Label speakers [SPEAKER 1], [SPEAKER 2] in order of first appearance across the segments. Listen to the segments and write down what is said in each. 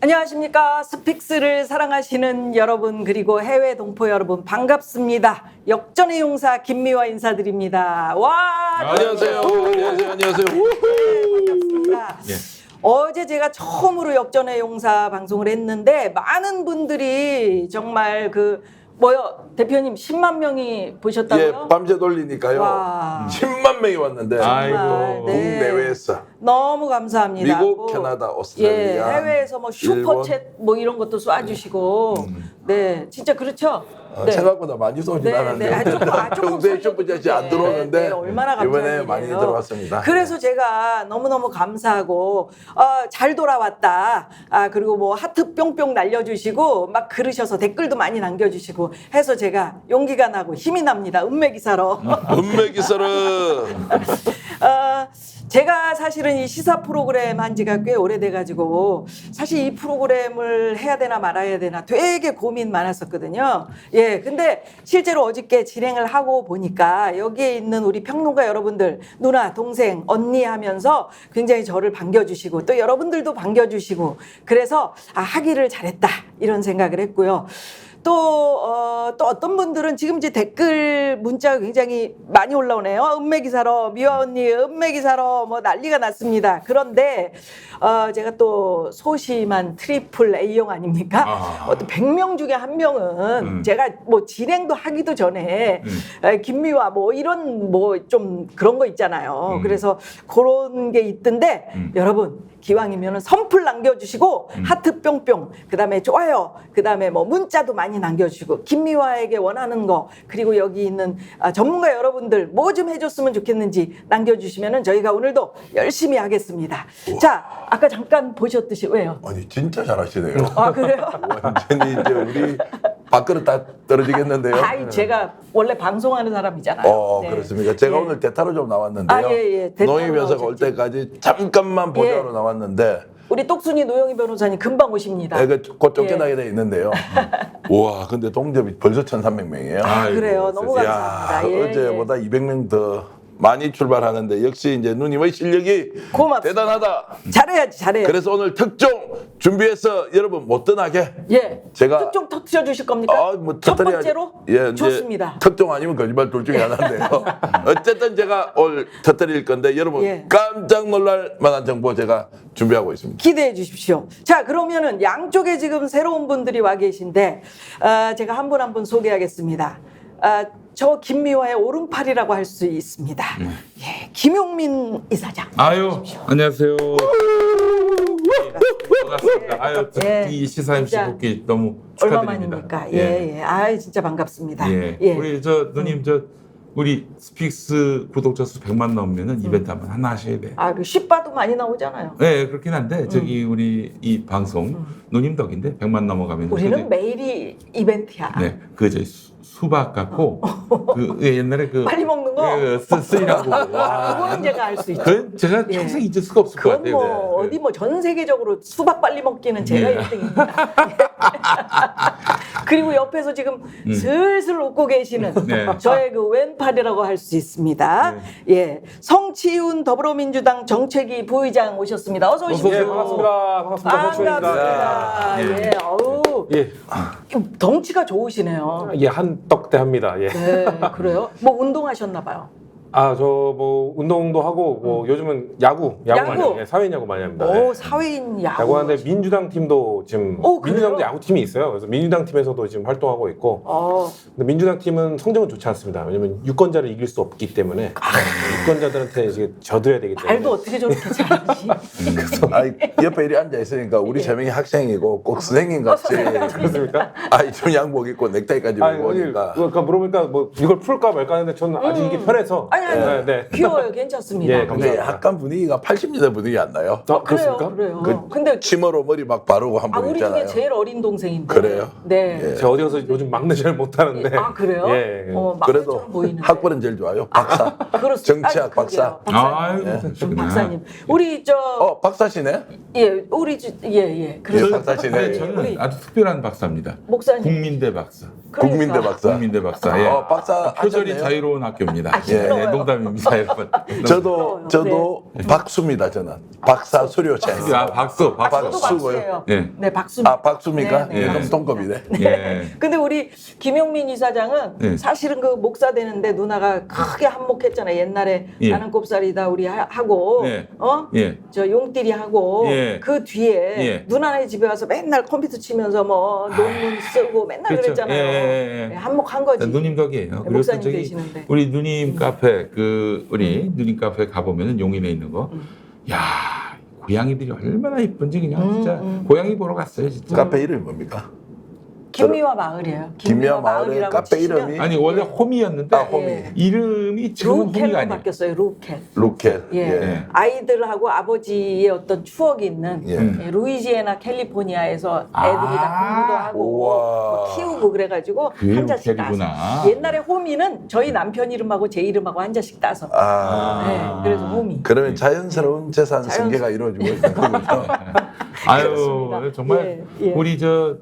[SPEAKER 1] 안녕하십니까. 스픽스를 사랑하시는 여러분 그리고 해외 동포 여러분 반갑습니다. 역전의 용사 김미화 인사드립니다. 와
[SPEAKER 2] 안녕하세요. 안녕하세요.
[SPEAKER 1] 반갑습니다.
[SPEAKER 2] 예.
[SPEAKER 1] 어제 제가 처음으로 역전의 용사 방송을 했는데 많은 분들이 정말 대표님 10만 명이 보셨다고요?
[SPEAKER 3] 예, 밤새 돌리니까요.
[SPEAKER 1] 와.
[SPEAKER 3] 10만 명이 왔는데
[SPEAKER 2] 아이고.
[SPEAKER 3] 국내외에서
[SPEAKER 1] 너무 감사합니다.
[SPEAKER 3] 미국, 캐나다, 오스트레일리아,
[SPEAKER 1] 해외에서 뭐 슈퍼챗 뭐 이런 것도 쏴주시고 네, 진짜 그렇죠. 네.
[SPEAKER 3] 생각보다 많이 쏘진
[SPEAKER 1] 네,
[SPEAKER 3] 않았는데
[SPEAKER 1] 네. 조금
[SPEAKER 3] 평소에 슈퍼챗이 안 들어오는데
[SPEAKER 1] 네, 얼마나
[SPEAKER 3] 이번에
[SPEAKER 1] 감사한
[SPEAKER 3] 많이
[SPEAKER 1] 일이에요.
[SPEAKER 3] 들어왔습니다.
[SPEAKER 1] 그래서 제가 너무너무 감사하고 잘 돌아왔다. 그리고 뭐 하트 뿅뿅 날려주시고 막 그러셔서 댓글도 많이 남겨주시고 해서 제가 용기가 나고 힘이 납니다. 은매기사로.
[SPEAKER 3] 은매기사를
[SPEAKER 1] 제가 사실은 이 시사 프로그램 한 지가 꽤 오래돼가지고 사실 이 프로그램을 해야 되나 말아야 되나 되게 고민 많았었거든요. 예, 근데 실제로 어저께 진행을 하고 보니까 여기에 있는 우리 평론가 여러분들 누나, 동생, 언니 하면서 굉장히 저를 반겨주시고 또 여러분들도 반겨주시고 그래서 하기를 잘했다 이런 생각을 했고요. 또 어떤 분들은 지금 이제 댓글 문자가 굉장히 많이 올라오네요. 은매기사로 미화 언니 은매기사로 뭐 난리가 났습니다. 그런데 제가 또 소심한 트리플 A형 아닙니까? 어떤 100명 중에 한 명은 제가 뭐 진행도 하기도 전에 김미화 뭐 이런 뭐 좀 그런 거 있잖아요. 그래서 그런 게 있던데 여러분 기왕이면은 선플 남겨주시고 하트 뿅뿅 그다음에 좋아요 그다음에 뭐 문자도 많이 남겨주시고 김미화에게 원하는 거 그리고 여기 있는 전문가 여러분들 뭐 좀 해줬으면 좋겠는지 남겨주시면은 저희가 오늘도 열심히 하겠습니다.
[SPEAKER 3] 우와.
[SPEAKER 1] 자 아까 잠깐 보셨듯이 왜요?
[SPEAKER 3] 아니 진짜 잘하시네요.
[SPEAKER 1] 아 그래요?
[SPEAKER 3] 완전히 이제 우리 밥그릇 다 떨어지겠는데요.
[SPEAKER 1] 아이 제가 원래 방송하는 사람이잖아요. 네.
[SPEAKER 3] 그렇습니까? 제가
[SPEAKER 1] 예.
[SPEAKER 3] 오늘 대타로 좀 나왔는데요.
[SPEAKER 1] 예.
[SPEAKER 3] 노영희 변호사가 올
[SPEAKER 1] 나오셨지.
[SPEAKER 3] 때까지 잠깐만 보좌로
[SPEAKER 1] 예.
[SPEAKER 3] 나왔는데
[SPEAKER 1] 우리 똑순이 노영희 변호사님 금방 오십니다.
[SPEAKER 3] 곧 쫓겨나게 돼 있는데요. 우와, 근데 동접이 벌써 1,300명이에요.
[SPEAKER 1] 그래요. 너무
[SPEAKER 3] 야,
[SPEAKER 1] 감사합니다. 예,
[SPEAKER 3] 어제보다 200명 더 많이 출발하는데 역시 이제 누님의 실력이
[SPEAKER 1] 고맙습니다.
[SPEAKER 3] 대단하다.
[SPEAKER 1] 잘해야지.
[SPEAKER 3] 그래서 오늘 특종 준비해서 여러분 못 떠나게
[SPEAKER 1] 예.
[SPEAKER 3] 제가
[SPEAKER 1] 특종 터트려주실 겁니까? 첫
[SPEAKER 3] 터뜨려야지.
[SPEAKER 1] 번째로?
[SPEAKER 3] 예, 이제
[SPEAKER 1] 좋습니다.
[SPEAKER 3] 특종 아니면 거짓말 둘 중에 하나인데요. 어쨌든 제가 오늘 터뜨릴 건데 여러분
[SPEAKER 1] 예.
[SPEAKER 3] 깜짝 놀랄 만한 정보 제가 준비하고 있습니다.
[SPEAKER 1] 기대해 주십시오. 자, 그러면은 양쪽에 지금 새로운 분들이 와 계신데 제가 한 분 한 분 소개하겠습니다. 저 김미화의 오른팔이라고 할 수 있습니다. 예, 김용민 이사장.
[SPEAKER 2] 아유, 안녕하세요. 반갑습니다. 아유,
[SPEAKER 1] 예.
[SPEAKER 2] 이 시사 MC
[SPEAKER 1] 진짜
[SPEAKER 2] 복귀 너무
[SPEAKER 1] 얼마
[SPEAKER 2] 축하드립니다.
[SPEAKER 1] 만입니까? 예. 아, 진짜 반갑습니다.
[SPEAKER 2] 예. 우리 누님 우리 스픽스 구독자 수 100만 넘으면은 이벤트 한번 하나 하셔야 돼요.
[SPEAKER 1] 그 쉽봐도 많이 나오잖아요.
[SPEAKER 2] 네, 그렇긴 한데 우리 이 방송 누님 덕인데 100만 넘어가면
[SPEAKER 1] 우리는 매일이 이벤트야.
[SPEAKER 2] 네, 수박 갖고 옛날에
[SPEAKER 1] 빨리 먹는 거?
[SPEAKER 2] 쓰이라고.
[SPEAKER 1] 그거는 제가 알 수 있죠.
[SPEAKER 2] 그건 제가
[SPEAKER 1] 예.
[SPEAKER 2] 평생 잊을 수가 없을 것
[SPEAKER 1] 그건
[SPEAKER 2] 같아요.
[SPEAKER 1] 뭐 어디 뭐 전 세계적으로 수박 빨리 먹기는 제가
[SPEAKER 2] 예.
[SPEAKER 1] 1등입니다. 그리고 옆에서 지금 슬슬 웃고 계시는
[SPEAKER 2] 네.
[SPEAKER 1] 저의 그 왼팔이라고 할 수 있습니다. 예, 성치훈 더불어민주당 정책위 부의장 오셨습니다. 어서 오십시오.
[SPEAKER 4] 예, 반갑습니다.
[SPEAKER 1] 반갑습니다.
[SPEAKER 2] 예.
[SPEAKER 1] 예, 어우,
[SPEAKER 4] 예,
[SPEAKER 1] 덩치가 좋으시네요.
[SPEAKER 4] 예, 한떡대합니다. 예.
[SPEAKER 1] 네, 그래요? 뭐 운동하셨나 봐요.
[SPEAKER 4] 저 뭐 운동도 하고 뭐 요즘은 야구 많이 해요. 예, 사회인 야구 많이 합니다.
[SPEAKER 1] 오,
[SPEAKER 4] 예.
[SPEAKER 1] 사회인 야구.
[SPEAKER 4] 야구하는데 민주당 팀도 지금
[SPEAKER 1] 그래요?
[SPEAKER 4] 민주당도 야구 팀이 있어요. 그래서 민주당 팀에서도 지금 활동하고 있고. 근데 민주당 팀은 성적은 좋지 않습니다. 왜냐면 유권자를 이길 수 없기 때문에 유권자들한테 이제 져드려야 되기 때문에.
[SPEAKER 1] 말도 어떻게 저렇게 잘하지?
[SPEAKER 3] 아이, 옆에 이리 앉아 있으니까 우리 세 명이 학생이고 꼭 선생님 같이
[SPEAKER 4] 그렇습니까?
[SPEAKER 3] 좀 양복 입고 넥타이까지
[SPEAKER 4] 아니,
[SPEAKER 3] 입고
[SPEAKER 4] 어디
[SPEAKER 3] 오니까
[SPEAKER 4] 그러니까 물어보니까 뭐 이걸 풀까 말까 하는데 저는 아직 이게 편해서.
[SPEAKER 1] 아니,
[SPEAKER 4] 네.
[SPEAKER 1] 귀여워요. 괜찮습니다.
[SPEAKER 4] 예,
[SPEAKER 3] 근데
[SPEAKER 4] 감사합니다.
[SPEAKER 3] 약간 분위기가 80년대 분위기 안 나요?
[SPEAKER 4] 그렇습니까?
[SPEAKER 1] 그래요.
[SPEAKER 3] 그
[SPEAKER 1] 근데
[SPEAKER 3] 치마로 머리 막 바르고 한 분
[SPEAKER 1] 우리
[SPEAKER 3] 있잖아요.
[SPEAKER 1] 중에 제일 어린 동생인데.
[SPEAKER 3] 그래요?
[SPEAKER 1] 네.
[SPEAKER 3] 예.
[SPEAKER 4] 제가 어디 가서 요즘 막내 잘 못하는데.
[SPEAKER 1] 그래요?
[SPEAKER 4] 예.
[SPEAKER 3] 그래도
[SPEAKER 1] 막내처럼 보이는데.
[SPEAKER 3] 학벌은 제일 좋아요. 박사. 정치학 박사.
[SPEAKER 2] 아유,
[SPEAKER 1] 박사님. 박사님. 우리
[SPEAKER 3] 박사시네?
[SPEAKER 1] 예, 우리
[SPEAKER 3] 예, 박사시네.
[SPEAKER 2] 저는
[SPEAKER 1] 우리
[SPEAKER 2] 아주 특별한 박사입니다.
[SPEAKER 1] 목사님.
[SPEAKER 2] 국민대 박사.
[SPEAKER 3] 국민대 박사.
[SPEAKER 2] 국민대 박사. 예.
[SPEAKER 3] 박사
[SPEAKER 2] 표절이
[SPEAKER 3] 하셨네요?
[SPEAKER 2] 자유로운 학교입니다.
[SPEAKER 1] 시끄러워요. 부러워요.
[SPEAKER 2] 농담입니다, 여러분.
[SPEAKER 3] 저도 박수입니다. 저는 박사 수료생.
[SPEAKER 2] 아, 박수.
[SPEAKER 1] 박수도
[SPEAKER 3] 박수고요.
[SPEAKER 1] 박수예요.
[SPEAKER 2] 네.
[SPEAKER 1] 네, 박수.
[SPEAKER 3] 아 박수입니까?
[SPEAKER 1] 네, 네.
[SPEAKER 3] 예, 그럼 동급이네.
[SPEAKER 2] 예.
[SPEAKER 1] 근데 우리 김용민 이사장은
[SPEAKER 2] 네.
[SPEAKER 1] 사실은 그 목사 되는데 누나가 크게 한몫했잖아요. 옛날에
[SPEAKER 2] 예.
[SPEAKER 1] 나는 꼽살이다 우리 하고
[SPEAKER 2] 네.
[SPEAKER 1] 어? 저 용띠리 하고
[SPEAKER 2] 예.
[SPEAKER 1] 그 뒤에
[SPEAKER 2] 예.
[SPEAKER 1] 누나네 집에 와서 맨날 컴퓨터 치면서 뭐 논문 쓰고 맨날
[SPEAKER 2] 그렇죠.
[SPEAKER 1] 그랬잖아요.
[SPEAKER 2] 예.
[SPEAKER 1] 네, 한몫한 거지.
[SPEAKER 2] 누님 덕이에요.
[SPEAKER 1] 네,
[SPEAKER 2] 그리고
[SPEAKER 1] 목사님
[SPEAKER 2] 저기
[SPEAKER 1] 되시는데.
[SPEAKER 2] 우리 누님 카페 우리 누님 카페 가보면은 용인에 있는 거, 야 고양이들이 얼마나 이쁜지 그냥 진짜 고양이 보러 갔어요 진짜.
[SPEAKER 3] 카페 이름이 뭡니까?
[SPEAKER 1] 김미화 마을이에요.
[SPEAKER 3] 김미화 마을의
[SPEAKER 1] 마을이라고
[SPEAKER 3] 카페
[SPEAKER 1] 치시면
[SPEAKER 3] 이름이
[SPEAKER 2] 아니 원래 홈이었는데
[SPEAKER 3] 아 홈이
[SPEAKER 1] 예.
[SPEAKER 2] 이름이 지금은 홈이가
[SPEAKER 1] 루켈로
[SPEAKER 2] 아니에요.
[SPEAKER 1] 바뀌었어요. 루켈.
[SPEAKER 3] 루켈.
[SPEAKER 1] 예.
[SPEAKER 2] 예.
[SPEAKER 1] 아이들하고 아버지의 어떤 추억이 있는
[SPEAKER 3] 예.
[SPEAKER 1] 예, 루이지애나 캘리포니아에서 애들이
[SPEAKER 2] 아.
[SPEAKER 1] 다 공부도 하고
[SPEAKER 3] 우와.
[SPEAKER 1] 뭐 키우고 그래가지고
[SPEAKER 2] 그게
[SPEAKER 1] 한 잔씩 따서
[SPEAKER 2] 루켈이구나.
[SPEAKER 1] 옛날에 호미는 저희 남편 이름하고 제 이름하고 한 잔씩 따서
[SPEAKER 3] 아.
[SPEAKER 1] 네, 그래서 호미.
[SPEAKER 3] 그러면 자연스러운 재산 승계가 이루어지고 있는 거군요.
[SPEAKER 2] 아유
[SPEAKER 1] 그렇습니다.
[SPEAKER 2] 정말
[SPEAKER 1] 예, 예.
[SPEAKER 2] 우리 저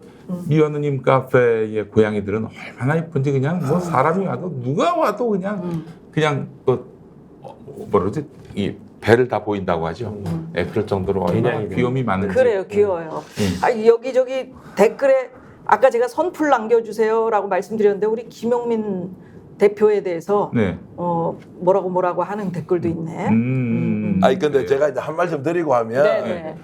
[SPEAKER 2] 미화누님 카페의 고양이들은 얼마나 이쁜지 그냥 뭐 사람이 와도 누가 와도 그냥 또 뭐라 그러지 이 배를 다 보인다고 하죠. 예, 그럴 정도로 얼마나
[SPEAKER 4] 개냥이
[SPEAKER 2] 귀염이 많은지.
[SPEAKER 1] 그래요, 귀여워요. 아, 여기저기 댓글에 아까 제가 선풀 남겨주세요라고 말씀드렸는데 우리 김용민 대표에 대해서
[SPEAKER 2] 네.
[SPEAKER 1] 뭐라고 하는 댓글도 있네.
[SPEAKER 3] 아니 근데 제가 이제 한 말씀 드리고 하면
[SPEAKER 1] 네네.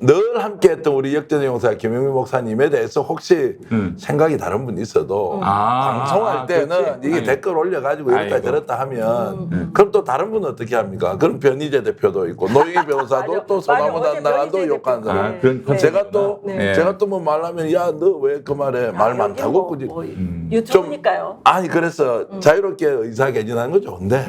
[SPEAKER 3] 늘 함께했던 우리 역전 용사 김용민 목사님에 대해서 혹시 생각이 다른 분이 있어도 방송할 때는
[SPEAKER 2] 그렇지.
[SPEAKER 3] 이게
[SPEAKER 2] 아니.
[SPEAKER 3] 댓글 올려가지고 이렇다
[SPEAKER 2] 아이고.
[SPEAKER 3] 저렇다 하면 그럼 또 다른 분은 어떻게 합니까? 그럼 변희재 대표도 있고 노영희 변호사도
[SPEAKER 1] 맞아.
[SPEAKER 3] 또 소나무
[SPEAKER 1] 맞아.
[SPEAKER 3] 단장도
[SPEAKER 1] 어제
[SPEAKER 3] 욕하는
[SPEAKER 1] 변희재
[SPEAKER 3] 사람.
[SPEAKER 1] 대표.
[SPEAKER 2] 그런 컨셉이구나.
[SPEAKER 3] 제가 또
[SPEAKER 1] 네.
[SPEAKER 3] 제가 또 뭐 말하면 야 너 왜 그 말에 말 많다고 굳이
[SPEAKER 1] 유튜브니까요.
[SPEAKER 3] 아니 그래서 자유롭게 의사 개진하는 거 좋은데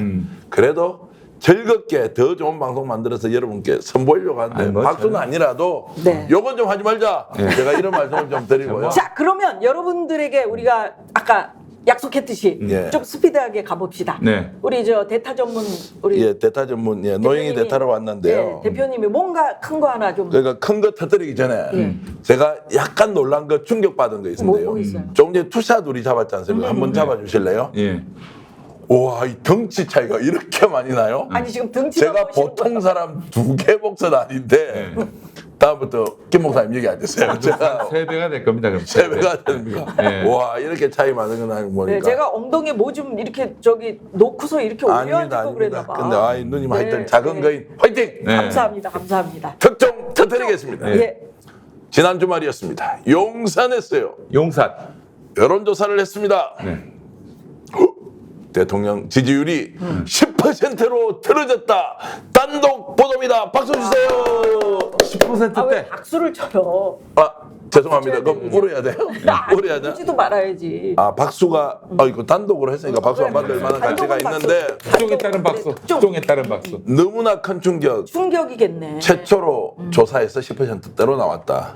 [SPEAKER 3] 그래도 즐겁게 더 좋은 방송 만들어서 여러분께 선보이려고 하는데
[SPEAKER 2] 아니, 뭐
[SPEAKER 3] 박수는
[SPEAKER 2] 저는-
[SPEAKER 3] 아니라도
[SPEAKER 1] 네.
[SPEAKER 3] 요건 좀 하지 말자. 제가 이런 말씀을 좀 드리고요.
[SPEAKER 1] 자, 그러면 여러분들에게 우리가 아까 약속했듯이
[SPEAKER 3] 예.
[SPEAKER 1] 좀 스피드하게 가봅시다.
[SPEAKER 2] 네.
[SPEAKER 1] 우리 저 대타 전문 우리
[SPEAKER 3] 예, 대타 전문 예, 노영희
[SPEAKER 1] 대표님이-
[SPEAKER 3] 대타로 왔는데요.
[SPEAKER 1] 예, 대표님이 뭔가 큰 거 하나 좀
[SPEAKER 3] 그러니까 큰 거 터뜨리기 전에
[SPEAKER 1] 예.
[SPEAKER 3] 제가 약간 놀란 거 충격받은 거 있는데요.
[SPEAKER 1] 뭐 있어요?
[SPEAKER 3] 조금 전에 투샷 우리 잡았지 않습니까? 한번 잡아주실래요?
[SPEAKER 2] 예.
[SPEAKER 3] 와, 이 덩치 차이가 이렇게 많이 나요?
[SPEAKER 1] 아니 지금 등치가
[SPEAKER 3] 제가
[SPEAKER 1] 보시는
[SPEAKER 3] 보통
[SPEAKER 1] 거예요.
[SPEAKER 3] 사람 2개 목소리 아닌데 다음부터 김 목사님 얘기 안 주세요. 제가
[SPEAKER 2] 세 배가 될 겁니다. 그럼
[SPEAKER 3] 세 배가 됩니까?
[SPEAKER 2] 네.
[SPEAKER 3] 와, 이렇게 차이 많은 건 아니고 보니까.
[SPEAKER 1] 네, 제가 엉덩이에 뭐 좀 이렇게 저기 놓고서 이렇게 올려야
[SPEAKER 3] 아닙니다,
[SPEAKER 1] 될거 그랬나
[SPEAKER 3] 아닙니다.
[SPEAKER 1] 봐.
[SPEAKER 3] 근데 아이 누님 하여튼
[SPEAKER 1] 네,
[SPEAKER 3] 작은
[SPEAKER 1] 네.
[SPEAKER 3] 거인 화이팅!
[SPEAKER 2] 네.
[SPEAKER 1] 감사합니다. 감사합니다.
[SPEAKER 3] 특종 터뜨리겠습니다.
[SPEAKER 2] 네.
[SPEAKER 1] 예.
[SPEAKER 3] 지난 주말이었습니다. 용산했어요.
[SPEAKER 2] 용산.
[SPEAKER 3] 여론조사를 했습니다.
[SPEAKER 2] 네.
[SPEAKER 3] 대통령 지지율이 10%로 틀어졌다. 단독 보도입니다. 박수 주세요.
[SPEAKER 2] 10%
[SPEAKER 1] 아, 왜
[SPEAKER 2] 때.
[SPEAKER 1] 박수를 쳐요?
[SPEAKER 3] 아, 죄송합니다.
[SPEAKER 1] 쳐야
[SPEAKER 3] 그럼
[SPEAKER 1] 되는데.
[SPEAKER 3] 울어야 돼요? 울어야 돼?
[SPEAKER 1] 울지도 말아야지.
[SPEAKER 3] 아, 박수가 이거 단독으로 했으니까 박수 안 받을 만한 가치가
[SPEAKER 1] 단독은
[SPEAKER 3] 있는데
[SPEAKER 2] 특종에 따른 박수. 특종에 따른 박수.
[SPEAKER 3] 너무나 큰 충격.
[SPEAKER 1] 충격이겠네.
[SPEAKER 3] 최초로 조사에서 10%대로 나왔다.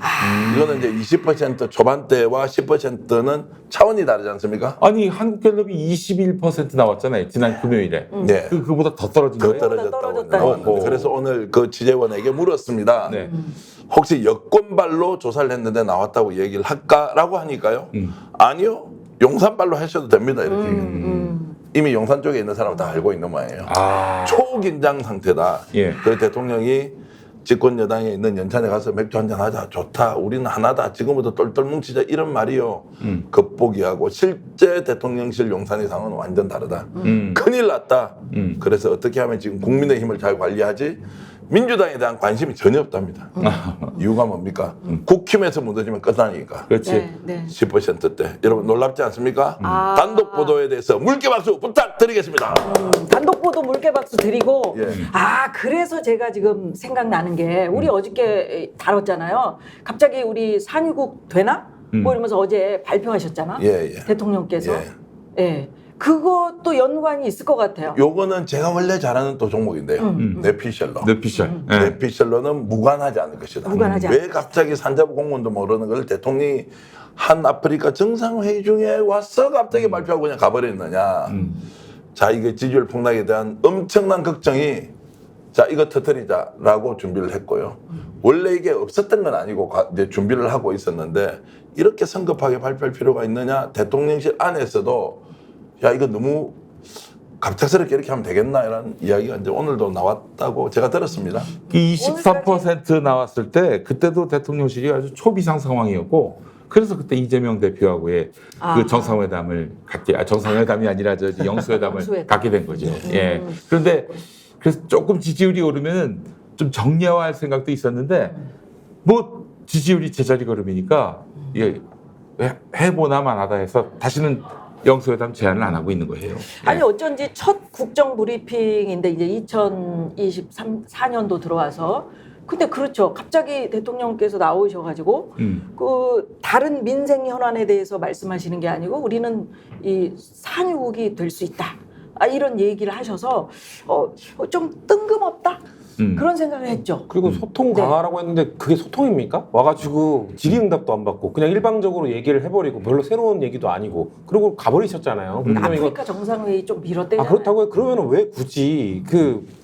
[SPEAKER 3] 이거는 이제 20% 초반대와 10%는 차원이 다르지 않습니까?
[SPEAKER 2] 아니 한국갤럽이 21% 나왔잖아요. 지난 금요일에.
[SPEAKER 3] 네.
[SPEAKER 2] 그보다 더 떨어진
[SPEAKER 3] 더
[SPEAKER 2] 거예요.
[SPEAKER 3] 떨어졌다고
[SPEAKER 1] 떨어졌다는
[SPEAKER 3] 나왔는데
[SPEAKER 2] 거죠.
[SPEAKER 3] 그래서 오늘 그 취재원에게 물었습니다.
[SPEAKER 2] 네.
[SPEAKER 3] 혹시 여권발로 조사를 했는데 나왔다고 얘기를 할까라고 하니까요. 아니요. 용산발로 하셔도 됩니다. 이렇게. 이미 용산 쪽에 있는 사람은 다 알고 있는 모양이에요.
[SPEAKER 2] 아.
[SPEAKER 3] 초긴장 상태다.
[SPEAKER 2] 예.
[SPEAKER 3] 그 대통령이 집권 여당에 있는 연찬에 가서 맥주 한잔 하자. 좋다. 우리는 하나다. 지금부터 똘똘 뭉치자. 이런 말이요. 겉보기하고 실제 대통령실 용산의 상황은 완전 다르다. 큰일 났다. 그래서 어떻게 하면 지금 국민의 힘을 잘 관리하지? 민주당에 대한 관심이 전혀 없답니다. 이유가 뭡니까? 국힘에서 무너지면 끝나니까.
[SPEAKER 2] 그렇지.
[SPEAKER 1] 네, 네.
[SPEAKER 3] 10%대. 여러분 놀랍지 않습니까?
[SPEAKER 1] 아.
[SPEAKER 3] 단독 보도에 대해서 물개 박수 부탁드리겠습니다.
[SPEAKER 1] 단독 보도 물개 박수 드리고
[SPEAKER 3] 예.
[SPEAKER 1] 아 그래서 제가 지금 생각나는 게 우리 어저께 다뤘잖아요. 갑자기 우리 산유국 되나? 뭐 이러면서 어제 발표하셨잖아.
[SPEAKER 3] 예, 예.
[SPEAKER 1] 대통령께서.
[SPEAKER 3] 예.
[SPEAKER 1] 예. 그것도 연관이 있을 것 같아요.
[SPEAKER 3] 요거는 제가 원래 잘하는 또 종목인데요. 뇌피셜러.
[SPEAKER 2] 뇌피셜. 예.
[SPEAKER 3] 뇌피셜러는 무관하지 않을 것이다.
[SPEAKER 1] 무관하지
[SPEAKER 3] 왜 갑자기 산자부 공무원도 모르는 걸 대통령이 한 아프리카 정상회의 중에 와서 갑자기 발표하고 그냥 가버렸느냐. 자, 이게 지지율 폭락에 대한 엄청난 걱정이 자, 이거 터뜨리자라고 준비를 했고요. 원래 이게 없었던 건 아니고 이제 준비를 하고 있었는데 이렇게 성급하게 발표할 필요가 있느냐. 대통령실 안에서도 야, 이거 너무 갑작스럽게 이렇게 하면 되겠나 이런 이야기가 이제 오늘도 나왔다고 제가 들었습니다.
[SPEAKER 2] 23% 나왔을 때 그때도 대통령실이 아주 초비상 상황이었고 그래서 그때 이재명 대표하고의 그 정상회담을 정상회담이 아니라 영수회담을
[SPEAKER 1] 영수회담.
[SPEAKER 2] 갖게 된 거죠. 예. 그런데 그래서 조금 지지율이 오르면 좀 정리화할 생각도 있었는데 뭐 지지율이 제자리 걸음이니까 이게 해보나만 하다 해서 다시는 영수회담 제안을 안 하고 있는 거예요.
[SPEAKER 1] 아니 어쩐지 첫 국정 브리핑인데 이제 2024년도 들어와서 근데 그렇죠. 갑자기 대통령께서 나오셔가지고 그 다른 민생 현안에 대해서 말씀하시는 게 아니고 우리는 이 산유국이 될 수 있다. 이런 얘기를 하셔서 좀 뜬금없다. 그런 생각을 했죠.
[SPEAKER 4] 그리고 소통 강화라고 했는데 그게 소통입니까? 와가지고 질의응답도 안 받고 그냥 일방적으로 얘기를 해버리고 별로 새로운 얘기도 아니고 그리고 가버리셨잖아요.
[SPEAKER 1] 아프리카 정상회의 좀 미뤘대잖아요.
[SPEAKER 4] 그렇다고요? 그러면 왜 굳이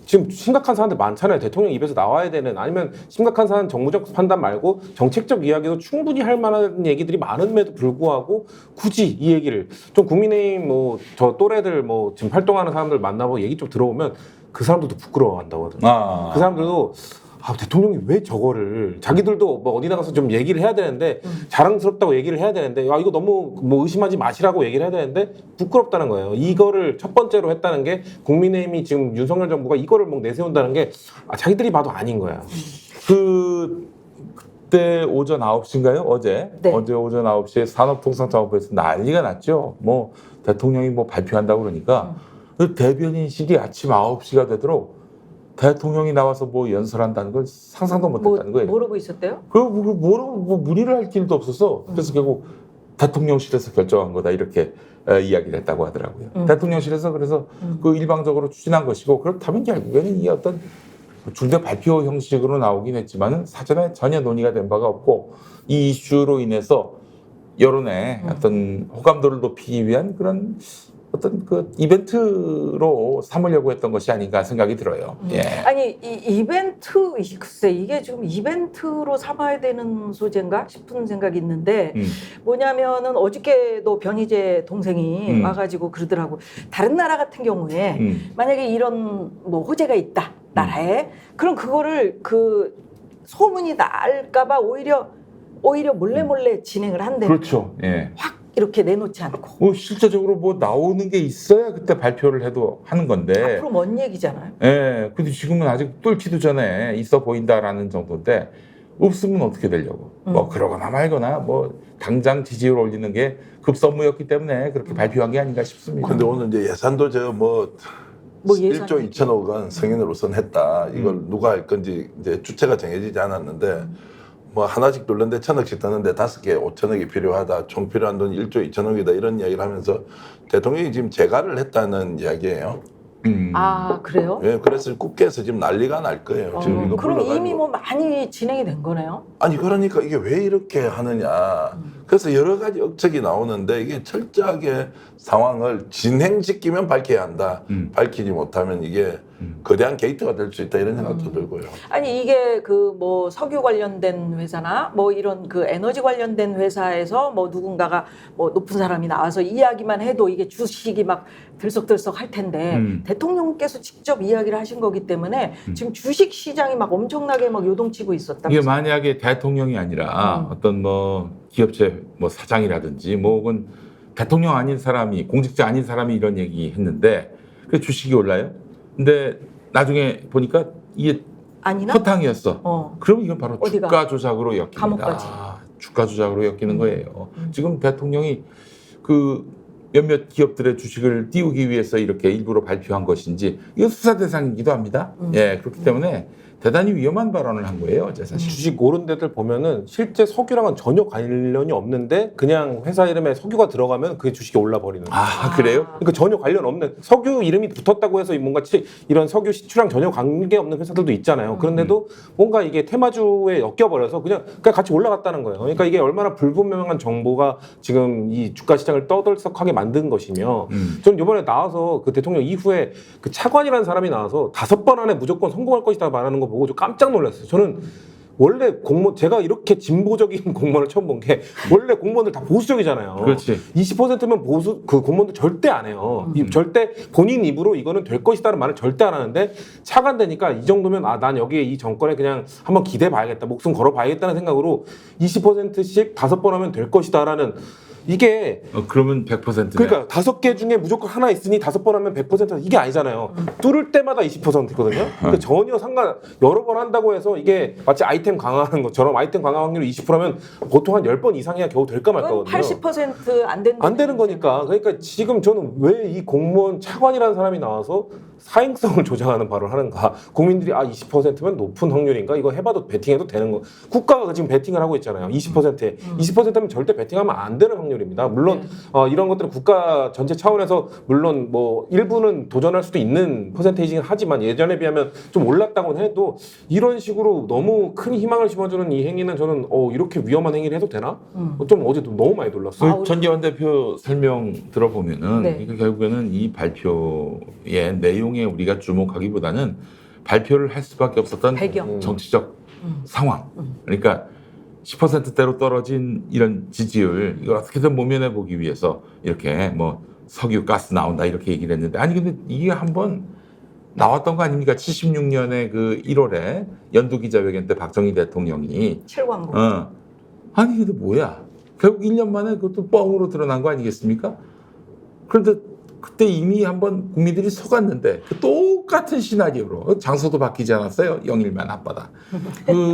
[SPEAKER 4] 지금 심각한 사안들 많잖아요. 대통령 입에서 나와야 되는 아니면 심각한 사안 정무적 판단 말고 정책적 이야기도 충분히 할 만한 얘기들이 많음에도 불구하고 굳이 이 얘기를 좀 국민의힘 뭐 저 또래들 뭐 지금 활동하는 사람들 만나보고 얘기 좀 들어보면 그 사람들도 부끄러워한다고 하더라고요. 그 사람들도 대통령이 왜 저거를 자기들도 뭐 어디 나가서 좀 얘기를 해야 되는데 자랑스럽다고 얘기를 해야 되는데 이거 너무 뭐 의심하지 마시라고 얘기를 해야 되는데 부끄럽다는 거예요. 이거를 첫 번째로 했다는 게 국민의힘이 지금 윤석열 정부가 이거를 뭐 내세운다는 게 자기들이 봐도 아닌 거야.
[SPEAKER 2] 그때 오전 9시인가요? 어제 오전 9시에 산업통상자원부에서 난리가 났죠. 뭐 대통령이 뭐 발표한다고 그러니까 그 대변인실이 아침 9시가 되도록 대통령이 나와서 뭐 연설한다는 걸 상상도 못했다는 거예요.
[SPEAKER 1] 모르고 있었대요?
[SPEAKER 2] 모르고 문의를 할 길도 없어서 그래서 결국 대통령실에서 결정한 거다 이렇게 이야기를 했다고 하더라고요. 대통령실에서 그래서 그 일방적으로 추진한 것이고 그렇다면 결국에는 이 어떤 중대 발표 형식으로 나오긴 했지만은 사전에 전혀 논의가 된 바가 없고 이 이슈로 인해서 여론의 어떤 호감도를 높이기 위한 그런 어떤 그 이벤트로 삼으려고 했던 것이 아닌가 생각이 들어요. 예.
[SPEAKER 1] 아니 이 이벤트 글쎄 이게 지금 이벤트로 삼아야 되는 소재인가 싶은 생각이 있는데 뭐냐면은 어저께도 변희재 동생이 와가지고 그러더라고. 다른 나라 같은 경우에 만약에 이런 뭐 호재가 있다 나라에 그럼 그거를 그 소문이 날까봐 오히려 몰래 진행을 한대.
[SPEAKER 2] 그렇죠. 예.
[SPEAKER 1] 확 이렇게 내놓지 않고.
[SPEAKER 2] 실제적으로 뭐 나오는 게 있어야 그때 발표를 해도 하는 건데.
[SPEAKER 1] 앞으로 먼 얘기잖아요.
[SPEAKER 2] 예. 근데 지금은 아직 뚫지도 전에 있어 보인다라는 정도인데 없으면 어떻게 되려고. 뭐 그러거나 말거나 뭐 당장 지지율 올리는 게 급선무였기 때문에 그렇게 발표한 게 아닌가 싶습니다.
[SPEAKER 3] 근데 오늘 이제 예산도 뭐 1조 2천억 원 승인을 우선 했다. 이걸 누가 할 건지 이제 주체가 정해지지 않았는데 뭐 하나씩 돌렸는데 1,000억씩 드는데 5개 5천억이 필요하다. 총 필요한 돈 1조 2천억이다. 이런 이야기를 하면서 대통령이 지금 재가를 했다는 이야기예요.
[SPEAKER 1] 그래요?
[SPEAKER 3] 예, 그래서 국회에서 지금 난리가 날 거예요. 지금 이거
[SPEAKER 1] 그럼
[SPEAKER 3] 불러가지고.
[SPEAKER 1] 이미 뭐 많이 진행이 된 거네요?
[SPEAKER 3] 아니 그러니까 이게 왜 이렇게 하느냐. 그래서 여러 가지 억측이 나오는데 이게 철저하게 상황을 진행시키면 밝혀야 한다. 밝히지 못하면 이게 거대한 게이트가 될 수 있다 이런 생각도 들고요.
[SPEAKER 1] 아니 이게 그 뭐 석유 관련된 회사나 뭐 이런 그 에너지 관련된 회사에서 뭐 누군가가 뭐 높은 사람이 나와서 이야기만 해도 이게 주식이 막 들썩들썩 할 텐데 대통령께서 직접 이야기를 하신 거기 때문에 지금 주식 시장이 막 엄청나게 막 요동치고 있었다.
[SPEAKER 2] 이게 만약에 대통령이 아니라 어떤 뭐 기업체 뭐 사장이라든지 뭐 혹은 대통령 아닌 사람이 공직자 아닌 사람이 이런 얘기 했는데 그 주식이 올라요. 근데 나중에 보니까 이게
[SPEAKER 1] 아니나?
[SPEAKER 2] 허탕이었어. 그럼 이건 바로
[SPEAKER 1] 어디가?
[SPEAKER 2] 주가 조작으로 엮입니다.
[SPEAKER 1] 감옥까지.
[SPEAKER 2] 주가 조작으로 엮이는 거예요. 지금 대통령이 그 몇몇 기업들의 주식을 띄우기 위해서 이렇게 일부러 발표한 것인지 이건 수사 대상이기도 합니다. 예, 그렇기 때문에 대단히 위험한 발언을 한 거예요, 어제 사실.
[SPEAKER 4] 주식 오른 데들 보면은 실제 석유랑은 전혀 관련이 없는데 그냥 회사 이름에 석유가 들어가면 그 주식이 올라 버리는 거예요.
[SPEAKER 2] 그래요?
[SPEAKER 4] 그러니까 전혀 관련 없는 석유 이름이 붙었다고 해서 뭔가 이런 석유 시추랑 전혀 관계 없는 회사들도 있잖아요. 그런데도 뭔가 이게 테마주에 엮여버려서 그냥 같이 올라갔다는 거예요. 그러니까 이게 얼마나 불분명한 정보가 지금 이 주가 시장을 떠들썩하게 만든 것이며 저는 이번에 나와서 그 대통령 이후에 그 차관이라는 사람이 나와서 5번 안에 무조건 성공할 것이다 말하는 거 보고 좀 깜짝 놀랐어요. 저는 원래 공무원 제가 이렇게 진보적인 공무원을 처음 본 게 원래 공무원들 다 보수적이잖아요.
[SPEAKER 2] 그렇지.
[SPEAKER 4] 20%면 보수 그 공무원들 절대 안 해요. 절대 본인 입으로 이거는 될 것이다라는 말을 절대 안 하는데 차관되니까 이 정도면 아 난 여기에 이 정권에 그냥 한번 기대봐야겠다, 목숨 걸어봐야겠다는 생각으로 20%씩 5번 하면 될 것이다라는 이게
[SPEAKER 2] 그러면 100%네.
[SPEAKER 4] 그러니까 5개 중에 무조건 하나 있으니 5번 하면 100% 이게 아니잖아요. 뚫을 때마다 20%거든요. 그러니까 전혀 여러 번 한다고 해서 이게 마치 아이템 강화하는 것처럼 아이템 강화 확률이 20%면 보통 한 10번 이상이야 겨우 될까 말까거든요.
[SPEAKER 1] 80%안 된다.
[SPEAKER 4] 안 되는 거니까. 그러니까 지금 저는 왜 이 공무원 차관이라는 사람이 나와서 사행성을 조장하는 발언을 하는가. 국민들이 20%면 높은 확률인가? 이거 해봐도 베팅해도 되는 거. 국가가 지금 베팅을 하고 있잖아요. 20%에. 20%면 절대 베팅하면 안 되는 확률입니다. 물론 이런 것들은 국가 전체 차원에서 물론 뭐 일부는 도전할 수도 있는 퍼센테이지긴 하지만 예전에 비하면 좀 올랐다고는 해도 이런 식으로 너무 큰 희망을 심어주는 이 행위는 저는 이렇게 위험한 행위를 해도 되나? 좀 어제 너무 많이 놀랐어요.
[SPEAKER 2] 전기현 대표 설명 들어보면은
[SPEAKER 1] 네.
[SPEAKER 2] 이게 결국에는 이 발표의 내용에 우리가 주목하기보다는 발표를 할 수밖에 없었던
[SPEAKER 1] 배경.
[SPEAKER 2] 정치적 상황. 그러니까 10%대로 떨어진 이런 지지율 이걸 어떻게든 모면해 보기 위해서 이렇게 뭐 석유, 가스 나온다 이렇게 얘기를 했는데 아니 근데 이게 한번 나왔던 거 아닙니까? 76년에 그 1월에 연두 기자회견 때 박정희 대통령이
[SPEAKER 1] 7광고.
[SPEAKER 2] 아니 근데 뭐야? 결국 1년 만에 그것도 뻥으로 드러난 거 아니겠습니까? 그런데 그때 이미 한번 국민들이 속았는데 그 똑같은 시나리오로 장소도 바뀌지 않았어요. 영일만 앞바다.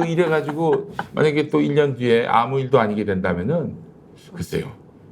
[SPEAKER 2] 이래가지고 만약에 또 1년 뒤에 아무 일도 아니게 된다면은 글쎄요.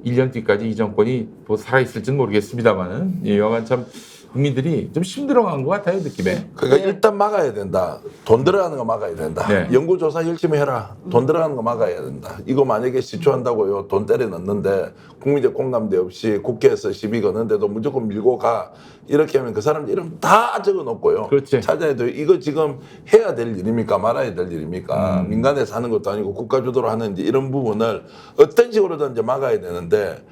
[SPEAKER 2] 1년 뒤까지 이 정권이 뭐 살아있을지는 모르겠습니다만은 여간 참 국민들이 좀 힘들어간 것 같아요 느낌에.
[SPEAKER 3] 그러니까 일단 막아야 된다. 돈 들어가는 거 막아야 된다.
[SPEAKER 2] 네.
[SPEAKER 3] 연구조사 열심히 해라. 돈 들어가는 거 막아야 된다. 이거 만약에 시초한다고요. 돈 때려 넣는데 국민적 공감대 없이 국회에서 시비 거는데도 무조건 밀고 가. 이렇게 하면 그 사람 이름 다 적어놓고요.
[SPEAKER 2] 그렇지.
[SPEAKER 3] 찾아야 돼요. 이거 지금 해야 될 일입니까? 말아야 될 일입니까? 민간에서 하는 것도 아니고 국가 주도로 하는지 이런 부분을 어떤 식으로든 이제 막아야 되는데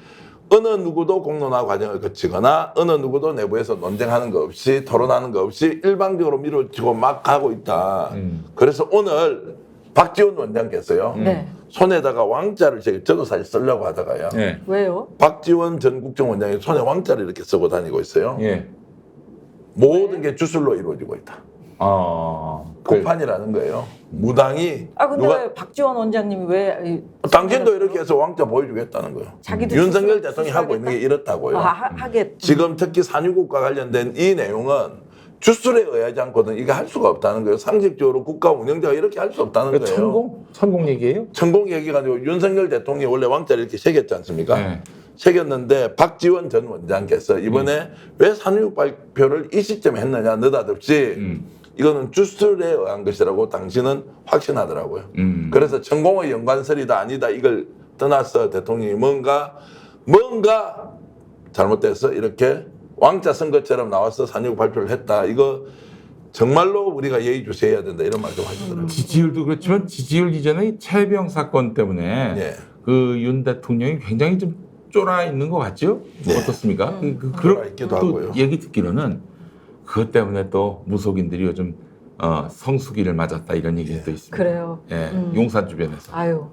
[SPEAKER 3] 어느 누구도 공론화 과정을 거치거나 어느 누구도 내부에서 논쟁하는 거 없이 토론하는 거 없이 일방적으로 밀어치고 막 가고 있다. 그래서 오늘 박지원 원장께서요.
[SPEAKER 1] 네.
[SPEAKER 3] 손에다가 왕자를 저도 사실 쓰려고 하다가요.
[SPEAKER 2] 예.
[SPEAKER 1] 왜요?
[SPEAKER 3] 박지원 전 국정원장이 손에 왕자를 이렇게 쓰고 다니고 있어요.
[SPEAKER 2] 예.
[SPEAKER 3] 모든 게 주술로 이루어지고 있다. 고판이라는 거예요. 무당이
[SPEAKER 1] 근데
[SPEAKER 3] 누가
[SPEAKER 1] 왜 박지원 원장님이 왜
[SPEAKER 3] 당신도 이렇게 해서 왕자 보여주겠다는 거예요.
[SPEAKER 1] 자기도
[SPEAKER 3] 윤석열
[SPEAKER 1] 주술-
[SPEAKER 3] 대통령이 하고 있는 게 이렇다고요.
[SPEAKER 1] 하겠.
[SPEAKER 3] 지금 특히 산유국과 관련된 이 내용은 주술에 의하지 않고는 이게 할 수가 없다는 거예요. 상식적으로 국가 운영자가 이렇게 할 수 없다는 거예요.
[SPEAKER 2] 천공 얘기예요?
[SPEAKER 3] 천공 얘기가 아니고 윤석열 대통령이 원래 왕자를 이렇게 새겼지 않습니까?
[SPEAKER 2] 네.
[SPEAKER 3] 새겼는데 박지원 전 원장께서 이번에 왜 산유국 발표를 이 시점에 했느냐 느닷없이 이거는 주술에 의한 것이라고 당신은 확신하더라고요. 그래서 천공의 연관설이다 아니다 이걸 떠나서 대통령이 뭔가 잘못돼서 이렇게 왕자 선거처럼 나와서 산유국 발표를 했다. 이거 정말로 우리가 예의주시해야 된다 이런 말 좀 하시더라고요.
[SPEAKER 2] 지지율도 그렇지만 지지율 이전의 최병 사건 때문에
[SPEAKER 3] 예.
[SPEAKER 2] 그 윤 대통령이 굉장히 좀 쫄아 있는 것 같죠?
[SPEAKER 3] 네.
[SPEAKER 2] 어떻습니까?
[SPEAKER 3] 쫄아 있기도
[SPEAKER 2] 또
[SPEAKER 3] 하고요.
[SPEAKER 2] 얘기 듣기로는 그것 때문에 또 무속인들이 요즘 성수기를 맞았다 이런 얘기도 있습니다.
[SPEAKER 1] 그래요.
[SPEAKER 2] 예, 용산 주변에서.
[SPEAKER 1] 아유.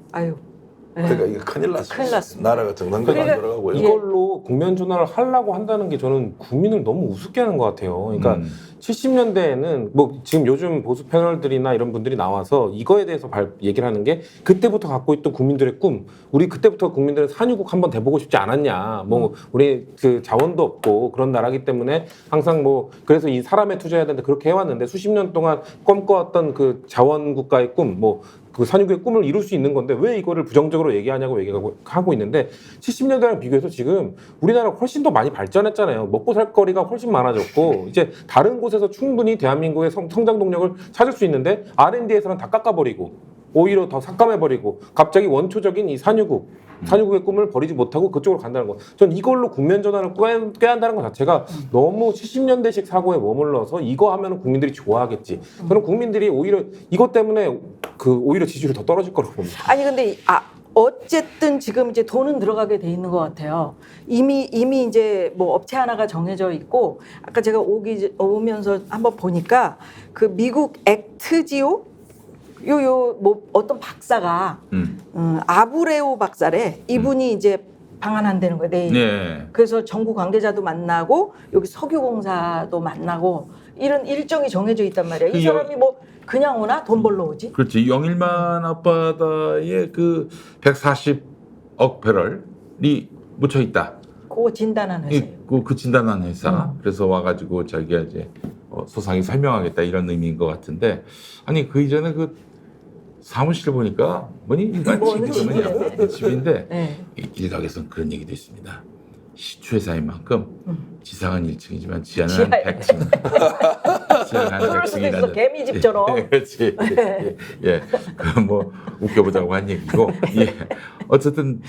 [SPEAKER 1] 네.
[SPEAKER 3] 그러니까 이게 큰일 났습니다.
[SPEAKER 1] 큰일 났습니다.
[SPEAKER 3] 나라가 정상적으로 안
[SPEAKER 1] 그러니까
[SPEAKER 3] 돌아가고요.
[SPEAKER 4] 이걸로 국면 전환을 하려고 한다는 게 저는 국민을 너무 우습게 하는 것 같아요. 그러니까 70년대에는 뭐 지금 요즘 보수 패널들이나 이런 분들이 나와서 이거에 대해서 얘기를 하는 게 그때부터 갖고 있던 국민들의 꿈. 우리 그때부터 국민들은 산유국 한번 돼보고 싶지 않았냐. 뭐 우리 그 자원도 없고 그런 나라기 때문에 항상 뭐 그래서 이 사람에 투자해야 되는데 그렇게 해왔는데 수십 년 동안 꿈꿔왔던 그 자원 국가의 꿈, 뭐 그 산유국의 꿈을 이룰 수 있는 건데 왜 이거를 부정적으로 얘기하냐고 얘기하고 있는데 70년대랑 비교해서 지금 우리나라가 훨씬 더 많이 발전했잖아요. 먹고 살 거리가 훨씬 많아졌고 이제 다른 곳에서 충분히 대한민국의 성장 동력을 찾을 수 있는데 R&D에서는 다 깎아버리고 오히려 더 삭감해버리고 갑자기 원초적인 이 산유국의 꿈을 버리지 못하고 그쪽으로 간다는 거. 전 이걸로 국면 전환을 꾀한다는 것 자체가 너무 70년대식 사고에 머물러서 이거 하면 국민들이 좋아하겠지. 저는 국민들이 오히려 이것 때문에 오히려 지지율이 더 떨어질 거라고 봅니다.
[SPEAKER 1] 아니 근데 어쨌든 지금 이제 돈은 들어가게 돼 있는 것 같아요. 이미 이제 뭐 업체 하나가 정해져 있고 아까 제가 오면서 한번 보니까 그 미국 액트지오 요 뭐 어떤 박사가 아브레우 박사래. 이분이 이제 방한한다는 거예요. 내일.
[SPEAKER 2] 네.
[SPEAKER 1] 그래서 정부 관계자도 만나고 여기 석유공사도 만나고 이런 일정이 정해져 있단 말이에요. 이
[SPEAKER 2] 그
[SPEAKER 1] 사람이 뭐 그냥 오나 돈 벌러 오지?
[SPEAKER 2] 그렇지. 영일만 앞바다에 그 140억 배럴이 묻혀 있다.
[SPEAKER 1] 그거 진단하는 회사예요.
[SPEAKER 2] 그 진단한 회사. 그래서 와가지고 자기가 이제 소상히 설명하겠다 이런 의미인 것 같은데, 아니 그 이전에 그 사무실 보니까 뭐니 인간
[SPEAKER 1] 뭐
[SPEAKER 2] 집이
[SPEAKER 1] 집이네.
[SPEAKER 2] 뭐냐 집인데
[SPEAKER 1] 네.
[SPEAKER 2] 일각에서는 그런 얘기도 있습니다. 시추회사인 만큼 지상은 1층이지만 지하는
[SPEAKER 1] 지하에.
[SPEAKER 2] 한 100층. 지하는 한
[SPEAKER 1] 그럴 수도 있어.
[SPEAKER 2] 100층이라는.
[SPEAKER 1] 개미집처럼.
[SPEAKER 2] 그렇지. 예, 그 뭐 웃겨보자고 한 얘기고. 예. 어쨌든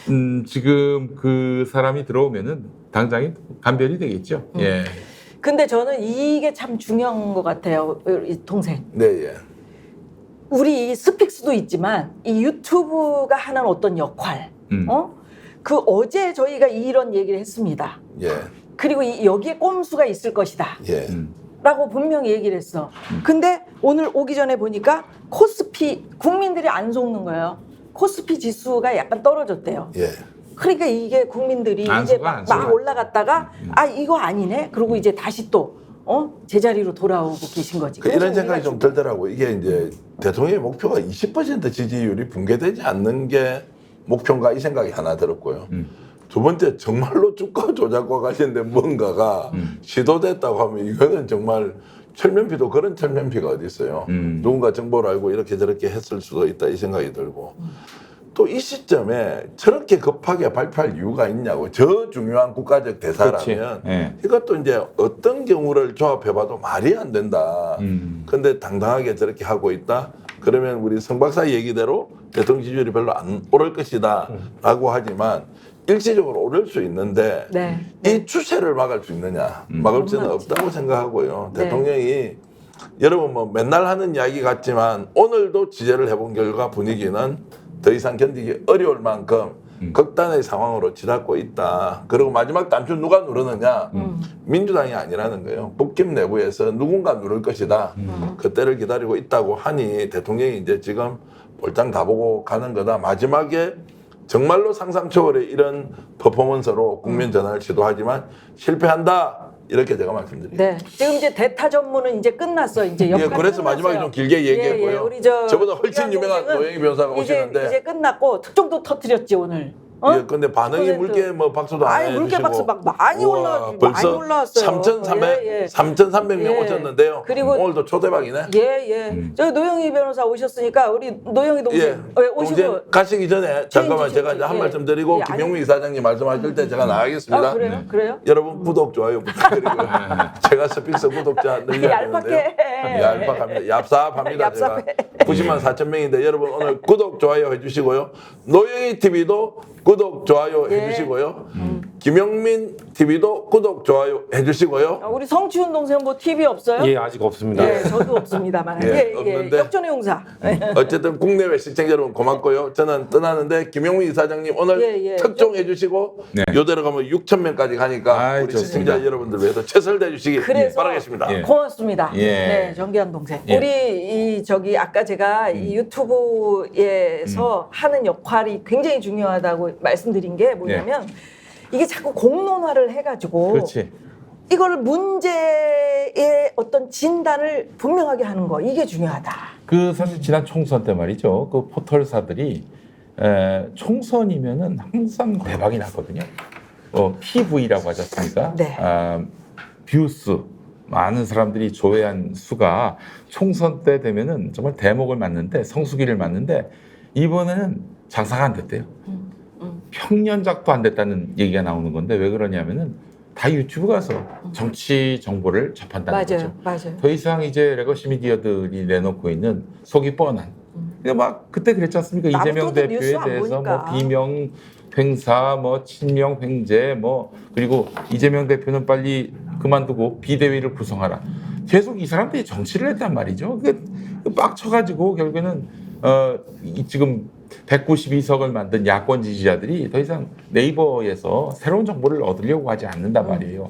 [SPEAKER 2] 지금 그 사람이 들어오면은 당장에 감별이 되겠죠. 예.
[SPEAKER 1] 근데 저는 이게 참 중요한 것 같아요. 이 동생.
[SPEAKER 3] 네, 예.
[SPEAKER 1] 우리 이 스픽스도 있지만 이 유튜브가 하는 어떤 역할. 그 어제 저희가 이런 얘기를 했습니다.
[SPEAKER 3] 예.
[SPEAKER 1] 그리고 여기에 꼼수가 있을 것이다.
[SPEAKER 3] 예.
[SPEAKER 1] 라고 분명히 얘기를 했어. 근데 오늘 오기 전에 보니까 코스피 국민들이 안 속는 거예요. 코스피 지수가 약간 떨어졌대요.
[SPEAKER 3] 예.
[SPEAKER 1] 그러니까 이게 국민들이
[SPEAKER 2] 안
[SPEAKER 1] 이제
[SPEAKER 2] 속아, 안
[SPEAKER 1] 막
[SPEAKER 2] 속아.
[SPEAKER 1] 올라갔다가 아 이거 아니네. 그리고 이제 다시 또 제자리로 돌아오고 계신 거지.
[SPEAKER 3] 그 이런
[SPEAKER 1] 그래서
[SPEAKER 3] 생각이 좀 들더라고. 이게 이제 대통령의 목표가 20% 지지율이 붕괴되지 않는 게 목표인가 이 생각이 하나 들었고요. 두 번째 정말로 주가 조작과 관련된 뭔가가 시도됐다고 하면 이거는 정말 철면피도 그런 철면피가 어디 있어요. 누군가 정보를 알고 이렇게 저렇게 했을 수도 있다 이 생각이 들고 또 이 시점에 저렇게 급하게 발표할 이유가 있냐고. 저 중요한 국가적 대사라면
[SPEAKER 2] 네.
[SPEAKER 3] 이것도 이제 어떤 경우를 조합해봐도 말이 안 된다. 근데 당당하게 저렇게 하고 있다. 그러면 우리 성 박사 얘기대로 대통령 지지율이 별로 안 오를 것이다 라고 하지만 일시적으로 오를 수 있는데
[SPEAKER 1] 네.
[SPEAKER 3] 이 추세를 막을 수 있느냐. 막을 수는 없다고 생각하고요.
[SPEAKER 1] 네.
[SPEAKER 3] 대통령이 여러분 뭐 맨날 하는 이야기 같지만 오늘도 취재를 해본 결과 분위기는 더 이상 견디기 어려울 만큼 극단의 상황으로 치닫고 있다. 그리고 마지막 단추 누가 누르느냐? 민주당이 아니라는 거예요. 국힘 내부에서 누군가 누를 것이다. 그때를 기다리고 있다고 하니 대통령이 이제 지금 볼장 다 보고 가는 거다. 마지막에 정말로 상상 초월의 이런 퍼포먼스로 국면 전환을 시도하지만 실패한다. 이렇게 제가 말씀드립니다.
[SPEAKER 1] 네. 지금 이제 대타 전문은 이제 끝났어. 이제
[SPEAKER 3] 예,
[SPEAKER 1] 역할
[SPEAKER 3] 그래서 마지막에 좀 길게 얘기했고요.
[SPEAKER 1] 우리
[SPEAKER 3] 저보다 훨씬 유명한
[SPEAKER 1] 동생은
[SPEAKER 3] 노영희 변호사가 오시는데
[SPEAKER 1] 이제 끝났고 특종도 터뜨렸지 오늘.
[SPEAKER 3] 예, 근데 반응이
[SPEAKER 1] 10%.
[SPEAKER 3] 물개 뭐 박수도 안
[SPEAKER 1] 아니
[SPEAKER 3] 해주시고
[SPEAKER 1] 물개 박수 막 많이
[SPEAKER 3] 우와,
[SPEAKER 1] 많이
[SPEAKER 3] 벌써
[SPEAKER 1] 올라왔어요.
[SPEAKER 3] 3,300명
[SPEAKER 1] 예.
[SPEAKER 3] 오셨는데요.
[SPEAKER 1] 그리고
[SPEAKER 3] 오늘도 초대박이네.
[SPEAKER 1] 예. 저 노영희 변호사 오셨으니까 우리 노영희 동생
[SPEAKER 3] 예,
[SPEAKER 1] 오시고
[SPEAKER 3] 동생 가시기 전에 잠깐만 제가 이제 한
[SPEAKER 1] 예.
[SPEAKER 3] 말씀 드리고
[SPEAKER 1] 예,
[SPEAKER 3] 김용민 이사장님 말씀하실 때 제가 나가겠습니다.
[SPEAKER 1] 아 그래요? 그래요?
[SPEAKER 3] 여러분 구독 좋아요 부탁드리고요. 제가 스픽스 구독자 늘려야 되는데요.
[SPEAKER 1] 얄팍해.
[SPEAKER 3] 얄팍합니다. 얍삽합니다. 제가
[SPEAKER 1] 얍삽해.
[SPEAKER 3] 90만 4천 명인데 여러분 오늘 구독 좋아요 해주시고요. 노영희 TV도 구독 좋아요
[SPEAKER 1] 예.
[SPEAKER 3] 해주시고요. 김용민 TV도 구독 좋아요 해주시고요.
[SPEAKER 1] 우리 성치훈 동생 뭐 TV 없어요?
[SPEAKER 4] 예, 아직 없습니다.
[SPEAKER 1] 예, 저도 없습니다만.
[SPEAKER 3] 예, 없는데.
[SPEAKER 1] 역전의 용사.
[SPEAKER 3] 어쨌든 국내외 시청자 여러분 고맙고요. 저는 떠나는데 김용민 이사장님 오늘
[SPEAKER 1] 예.
[SPEAKER 3] 특종 해주시고
[SPEAKER 2] 네.
[SPEAKER 3] 요대로 가면 6천 명까지 가니까
[SPEAKER 2] 아이,
[SPEAKER 3] 우리
[SPEAKER 2] 좋습니다.
[SPEAKER 3] 시청자 여러분들 위해서 최선을 다해주시기
[SPEAKER 1] 그래서
[SPEAKER 3] 바라겠습니다.
[SPEAKER 2] 예.
[SPEAKER 1] 고맙습니다.
[SPEAKER 2] 예.
[SPEAKER 1] 네, 정기환 동생.
[SPEAKER 2] 예.
[SPEAKER 1] 우리 이 저기 아까 제가 이 유튜브에서 하는 역할이 굉장히 중요하다고 말씀드린 게 뭐냐면 이게 자꾸 공론화를 해가지고
[SPEAKER 2] 그렇지.
[SPEAKER 1] 이걸 문제의 어떤 진단을 분명하게 하는 거 이게 중요하다.
[SPEAKER 2] 그 사실 지난 총선 때 말이죠. 그 포털사들이 총선이면은 항상 대박이 났거든요. PV라고 하지 않습니까?
[SPEAKER 1] 네.
[SPEAKER 2] 뷰스 많은 사람들이 조회한 수가 총선 때 되면은 정말 대목을 맞는데 성수기를 맞는데 이번에는 장사가 안 됐대요. 평년작도 안 됐다는 얘기가 나오는 건데 왜 그러냐면은 다 유튜브 가서 정치 정보를 접한다는 거죠.
[SPEAKER 1] 맞아요.
[SPEAKER 2] 더 이상 이제 레거시 미디어들이 내놓고 있는 속이 뻔한. 근데 막 그때 그랬지 않습니까? 이재명
[SPEAKER 1] 아무도 뉴스
[SPEAKER 2] 대표에
[SPEAKER 1] 안
[SPEAKER 2] 대해서
[SPEAKER 1] 보니까.
[SPEAKER 2] 뭐 비명 횡사, 뭐 친명 횡재, 뭐 그리고 이재명 대표는 빨리 그만두고 비대위를 구성하라. 계속 이 사람들이 정치를 했단 말이죠. 그 빡쳐가지고 결국에는 지금 192석을 만든 야권 지지자들이 더 이상 네이버에서 새로운 정보를 얻으려고 하지 않는단 말이에요.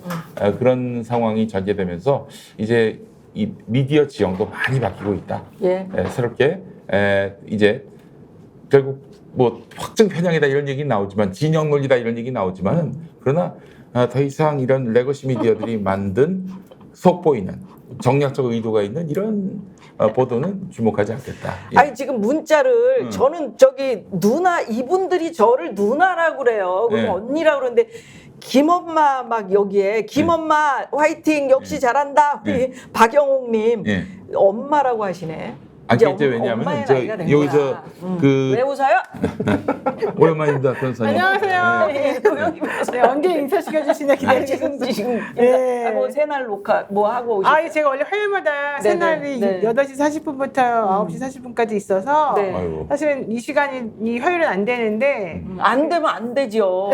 [SPEAKER 2] 그런 상황이 전개되면서 이제 이 미디어 지형도 많이 바뀌고 있다.
[SPEAKER 1] 예.
[SPEAKER 2] 새롭게 이제 결국 뭐 확증 편향이다 이런 얘기 나오지만 진영 논리다 이런 얘기 나오지만은 그러나 더 이상 이런 레거시 미디어들이 만든 속보이는 정략적 의도가 있는 이런 보도는 주목하지 않겠다. 예.
[SPEAKER 1] 아니 지금 문자를 저는 저기 누나 이분들이 저를 누나라고 그래요. 그럼
[SPEAKER 2] 네.
[SPEAKER 1] 언니라고 그러는데 김엄마 막 여기에 김엄마 화이팅 역시 잘한다 우리
[SPEAKER 2] 네.
[SPEAKER 1] 박영옥님
[SPEAKER 2] 예.
[SPEAKER 1] 엄마라고 하시네.
[SPEAKER 2] 아니
[SPEAKER 1] 이제
[SPEAKER 2] 이제 왜냐하면
[SPEAKER 1] 엄마의
[SPEAKER 2] 저
[SPEAKER 1] 나이가 된
[SPEAKER 2] 여기
[SPEAKER 1] 거야.
[SPEAKER 2] 그
[SPEAKER 1] 왜 웃어요?
[SPEAKER 2] 오랜만입니다 변호사님.
[SPEAKER 5] 안녕하세요.
[SPEAKER 2] 예.
[SPEAKER 5] 네, 언제 인사시켜주시냐 기다리고
[SPEAKER 1] 지금
[SPEAKER 5] 네.
[SPEAKER 1] 뭐 새날 녹화 뭐 하고 오셨어요?
[SPEAKER 5] 제가 원래 화요일마다
[SPEAKER 1] 네네.
[SPEAKER 5] 새날이
[SPEAKER 1] 네.
[SPEAKER 5] 8시 40분부터 9시 40분까지 있어서
[SPEAKER 1] 네.
[SPEAKER 2] 아이고.
[SPEAKER 5] 사실은 이 시간이 화요일은 안 되는데
[SPEAKER 1] 안 되면 안 되죠.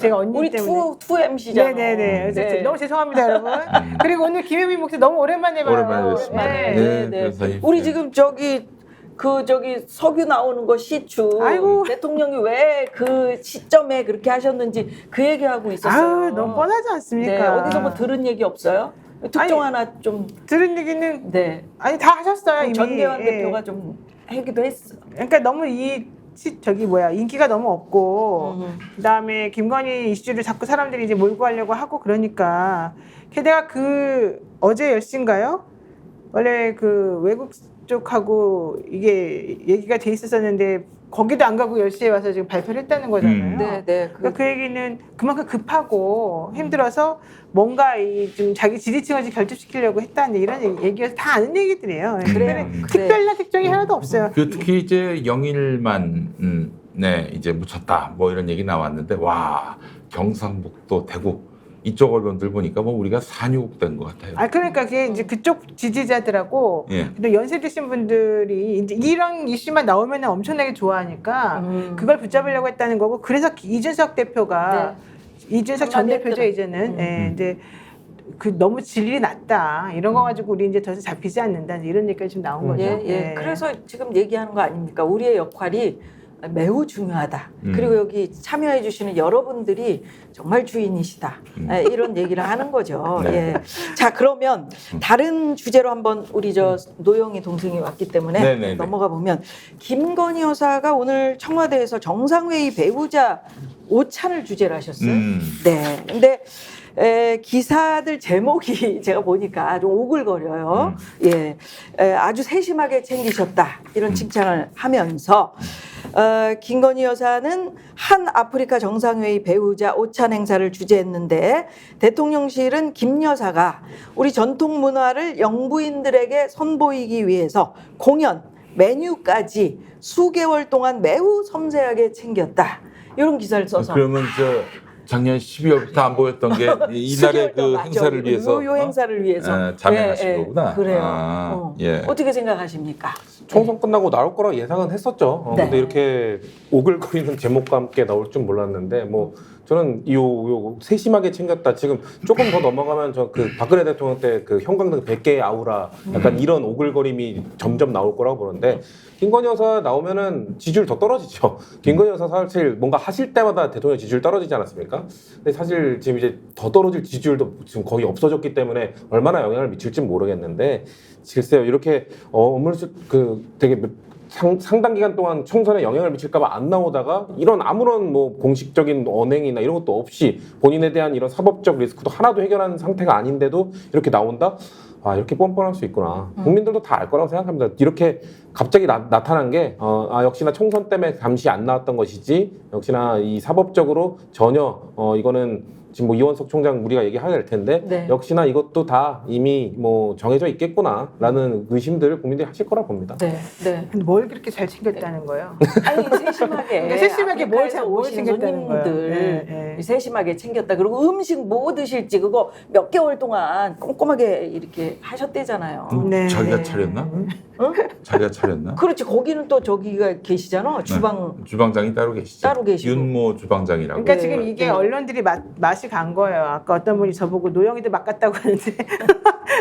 [SPEAKER 5] 제가 언니
[SPEAKER 1] 우리
[SPEAKER 5] 때문에
[SPEAKER 1] 투 MC잖아.
[SPEAKER 5] 네네네. 그래서 너무 죄송합니다, 여러분. 그리고 오늘 김혜민 목소리 너무 오랜만에 봐요.
[SPEAKER 2] 오랜만에 뵙습니다.
[SPEAKER 5] 네.
[SPEAKER 2] 네, 변호사님.
[SPEAKER 1] 우리
[SPEAKER 2] 네.
[SPEAKER 1] 지금 저기 석유 나오는 거 시추
[SPEAKER 5] 아이고.
[SPEAKER 1] 대통령이 왜 그 시점에 그렇게 하셨는지 그 얘기하고 있었어요.
[SPEAKER 5] 아유, 너무 뻔하지 않습니까?
[SPEAKER 1] 네, 어디서 뭐 들은 얘기 없어요? 특종 하나 좀
[SPEAKER 5] 들은 얘기는
[SPEAKER 1] 네.
[SPEAKER 5] 다 하셨어요 이미.
[SPEAKER 1] 전대환
[SPEAKER 5] 예.
[SPEAKER 1] 대표가 좀 하기도 했어.
[SPEAKER 5] 그러니까 너무 인기가 너무 없고 그다음에 김건희 이슈를 자꾸 사람들이 이제 몰고 가려고 하고 그러니까 게다가 어제 10시인가요? 원래 그 외국 쪽하고 이게 얘기가 돼 있었었는데 거기도 안 가고 10시에 와서 지금 발표를 했다는 거잖아요.
[SPEAKER 1] 네, 네.
[SPEAKER 5] 그러니까 그 얘기는 그만큼 급하고 힘들어서 뭔가 좀 자기 지지층을 결집시키려고 했다는 이런 얘기가 다 아는 얘기들이에요.
[SPEAKER 1] 그래요.
[SPEAKER 5] 특별한 특종이 하나도 없어요.
[SPEAKER 2] 그 특히 이제 영일만 네 이제 묻혔다 뭐 이런 얘기 나왔는데 와 경상북도 대구 이쪽 언론들 보니까 뭐 우리가 산유국 된 것 같아요.
[SPEAKER 5] 그러니까 그게 이제 그쪽 지지자들하고
[SPEAKER 2] 예.
[SPEAKER 5] 또 연세 드신 분들이 이제 이런 이슈만 나오면 엄청나게 좋아하니까 그걸 붙잡으려고 했다는 거고 그래서 이준석 대표가 이준석 전
[SPEAKER 1] 한마디
[SPEAKER 5] 대표죠
[SPEAKER 1] 했더라.
[SPEAKER 5] 이제는 예, 이제 너무 질이 낮다 이런 거 가지고 우리 이제 더 이상 잡히지 않는다 이런 얘기가 지금 나온 거죠.
[SPEAKER 1] 예, 예. 그래서 지금 얘기하는 거 아닙니까? 우리의 역할이 매우 중요하다. 그리고 여기 참여해 주시는 여러분들이 정말 주인이시다. 이런 얘기를 하는 거죠.
[SPEAKER 2] 네.
[SPEAKER 1] 예. 자, 그러면 다른 주제로 한번 우리 노영희 동생이 왔기 때문에
[SPEAKER 2] 네네네.
[SPEAKER 1] 넘어가 보면 김건희 여사가 오늘 청와대에서 정상회의 배우자 오찬을 주제로 하셨어요. 네. 근데 기사들 제목이 제가 보니까 아주 오글거려요. 예, 아주 세심하게 챙기셨다 이런 칭찬을 하면서 김건희 여사는 한 아프리카 정상회의 배우자 오찬 행사를 주재했는데 대통령실은 김 여사가 우리 전통 문화를 영부인들에게 선보이기 위해서 공연, 메뉴까지 수개월 동안 매우 섬세하게 챙겼다 이런 기사를 써서.
[SPEAKER 2] 그러면 작년 12월부터 안 보였던 게 이날의 그
[SPEAKER 1] 맞아.
[SPEAKER 2] 행사를 위해서
[SPEAKER 1] 요 행사를 위해서
[SPEAKER 2] 자명하신 거구나.
[SPEAKER 1] 그래요.
[SPEAKER 2] 예.
[SPEAKER 1] 어떻게 생각하십니까?
[SPEAKER 4] 총선 끝나고 나올 거라 예상은 했었죠.
[SPEAKER 1] 네.
[SPEAKER 4] 근데 이렇게 오글거리는 제목과 함께 나올 줄 몰랐는데 뭐 저는 요 세심하게 챙겼다. 지금 조금 더 넘어가면 저 그 박근혜 대통령 때 그 형광등 100개의 아우라 약간 이런 오글거림이 점점 나올 거라고 보는데 김건희 여사 나오면은 지지율 더 떨어지죠. 김건희 여사 사실 뭔가 하실 때마다 대통령 지지율 떨어지지 않았습니까? 근데 사실 지금 이제 더 떨어질 지지율도 지금 거의 없어졌기 때문에 얼마나 영향을 미칠지 모르겠는데 글쎄요 이렇게 되게 상당 기간 동안 총선에 영향을 미칠까봐 안 나오다가 이런 아무런 뭐 공식적인 언행이나 이런 것도 없이 본인에 대한 이런 사법적 리스크도 하나도 해결하는 상태가 아닌데도 이렇게 나온다? 이렇게 뻔뻔할 수 있구나. 국민들도 다 알 거라고 생각합니다. 이렇게 갑자기 나타난 게 역시나 총선 때문에 잠시 안 나왔던 것이지 역시나 이 사법적으로 전혀 이거는 지금 뭐 이원석 총장 우리가 얘기해야 될 텐데
[SPEAKER 1] 네.
[SPEAKER 4] 역시나 이것도 다 이미 뭐 정해져 있겠구나라는 의심들을 국민들이 하실 거라 봅니다.
[SPEAKER 1] 네, 네.
[SPEAKER 5] 근데 뭘 그렇게 잘 챙겼다는 거예요?
[SPEAKER 1] 아니 세심하게
[SPEAKER 5] 그러니까 세심하게
[SPEAKER 1] 아프리카에서
[SPEAKER 5] 뭘
[SPEAKER 1] 오신
[SPEAKER 5] 챙겼다는 거예요?
[SPEAKER 1] 손님들
[SPEAKER 5] 예, 예.
[SPEAKER 1] 세심하게 챙겼다. 그리고 음식 뭐 드실지 그거 몇 개월 동안 꼼꼼하게 이렇게 하셨대잖아요.
[SPEAKER 5] 네.
[SPEAKER 2] 자기가
[SPEAKER 1] 네.
[SPEAKER 2] 차렸나?
[SPEAKER 1] 응?
[SPEAKER 2] 자기가 차렸나?
[SPEAKER 1] 그렇지 거기는 또 저기가 계시잖아. 주방
[SPEAKER 2] 주방장이 따로 계시죠.
[SPEAKER 1] 따로 계시고.
[SPEAKER 2] 윤모 주방장이라고.
[SPEAKER 5] 그러니까
[SPEAKER 1] 네,
[SPEAKER 5] 지금 이게
[SPEAKER 1] 네.
[SPEAKER 5] 언론들이 맛이 간 거예요. 아까 어떤 분이 저보고 노영이도 막 갔다고 하는데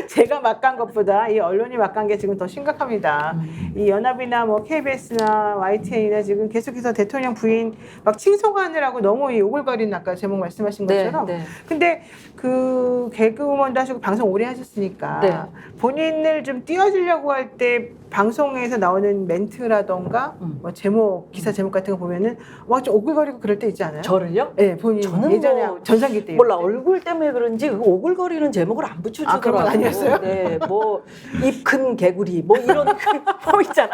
[SPEAKER 5] 제가 막 간 것보다 이 언론이 막 간 게 지금 더 심각합니다. 이 연합이나 뭐 KBS나 YTN이나 지금 계속해서 대통령 부인 막 칭송하느라고 너무 이 오글거리는 아까 제목 말씀하신 것처럼.
[SPEAKER 1] 네.
[SPEAKER 5] 근데 그 개그우먼도 하시고 방송 오래 하셨으니까
[SPEAKER 1] 네.
[SPEAKER 5] 본인을 좀 띄워주려고 할 때 방송에서 나오는 멘트라던가 뭐 제목, 기사 제목 같은 거 보면은 막 좀 오글거리고 그럴 때 있지 않아요?
[SPEAKER 1] 저를요?
[SPEAKER 5] 네, 본인
[SPEAKER 1] 저는
[SPEAKER 5] 예전에
[SPEAKER 1] 뭐
[SPEAKER 5] 전성기 때
[SPEAKER 1] 몰라
[SPEAKER 5] 이럴 때.
[SPEAKER 1] 얼굴 때문에 그런지 그 오글거리는 제목을 안 붙여주더라고요.
[SPEAKER 5] 아, 그런 건 아니었어요?
[SPEAKER 1] 네, 뭐 입 큰 개구리 뭐 이런 뭐 있잖아.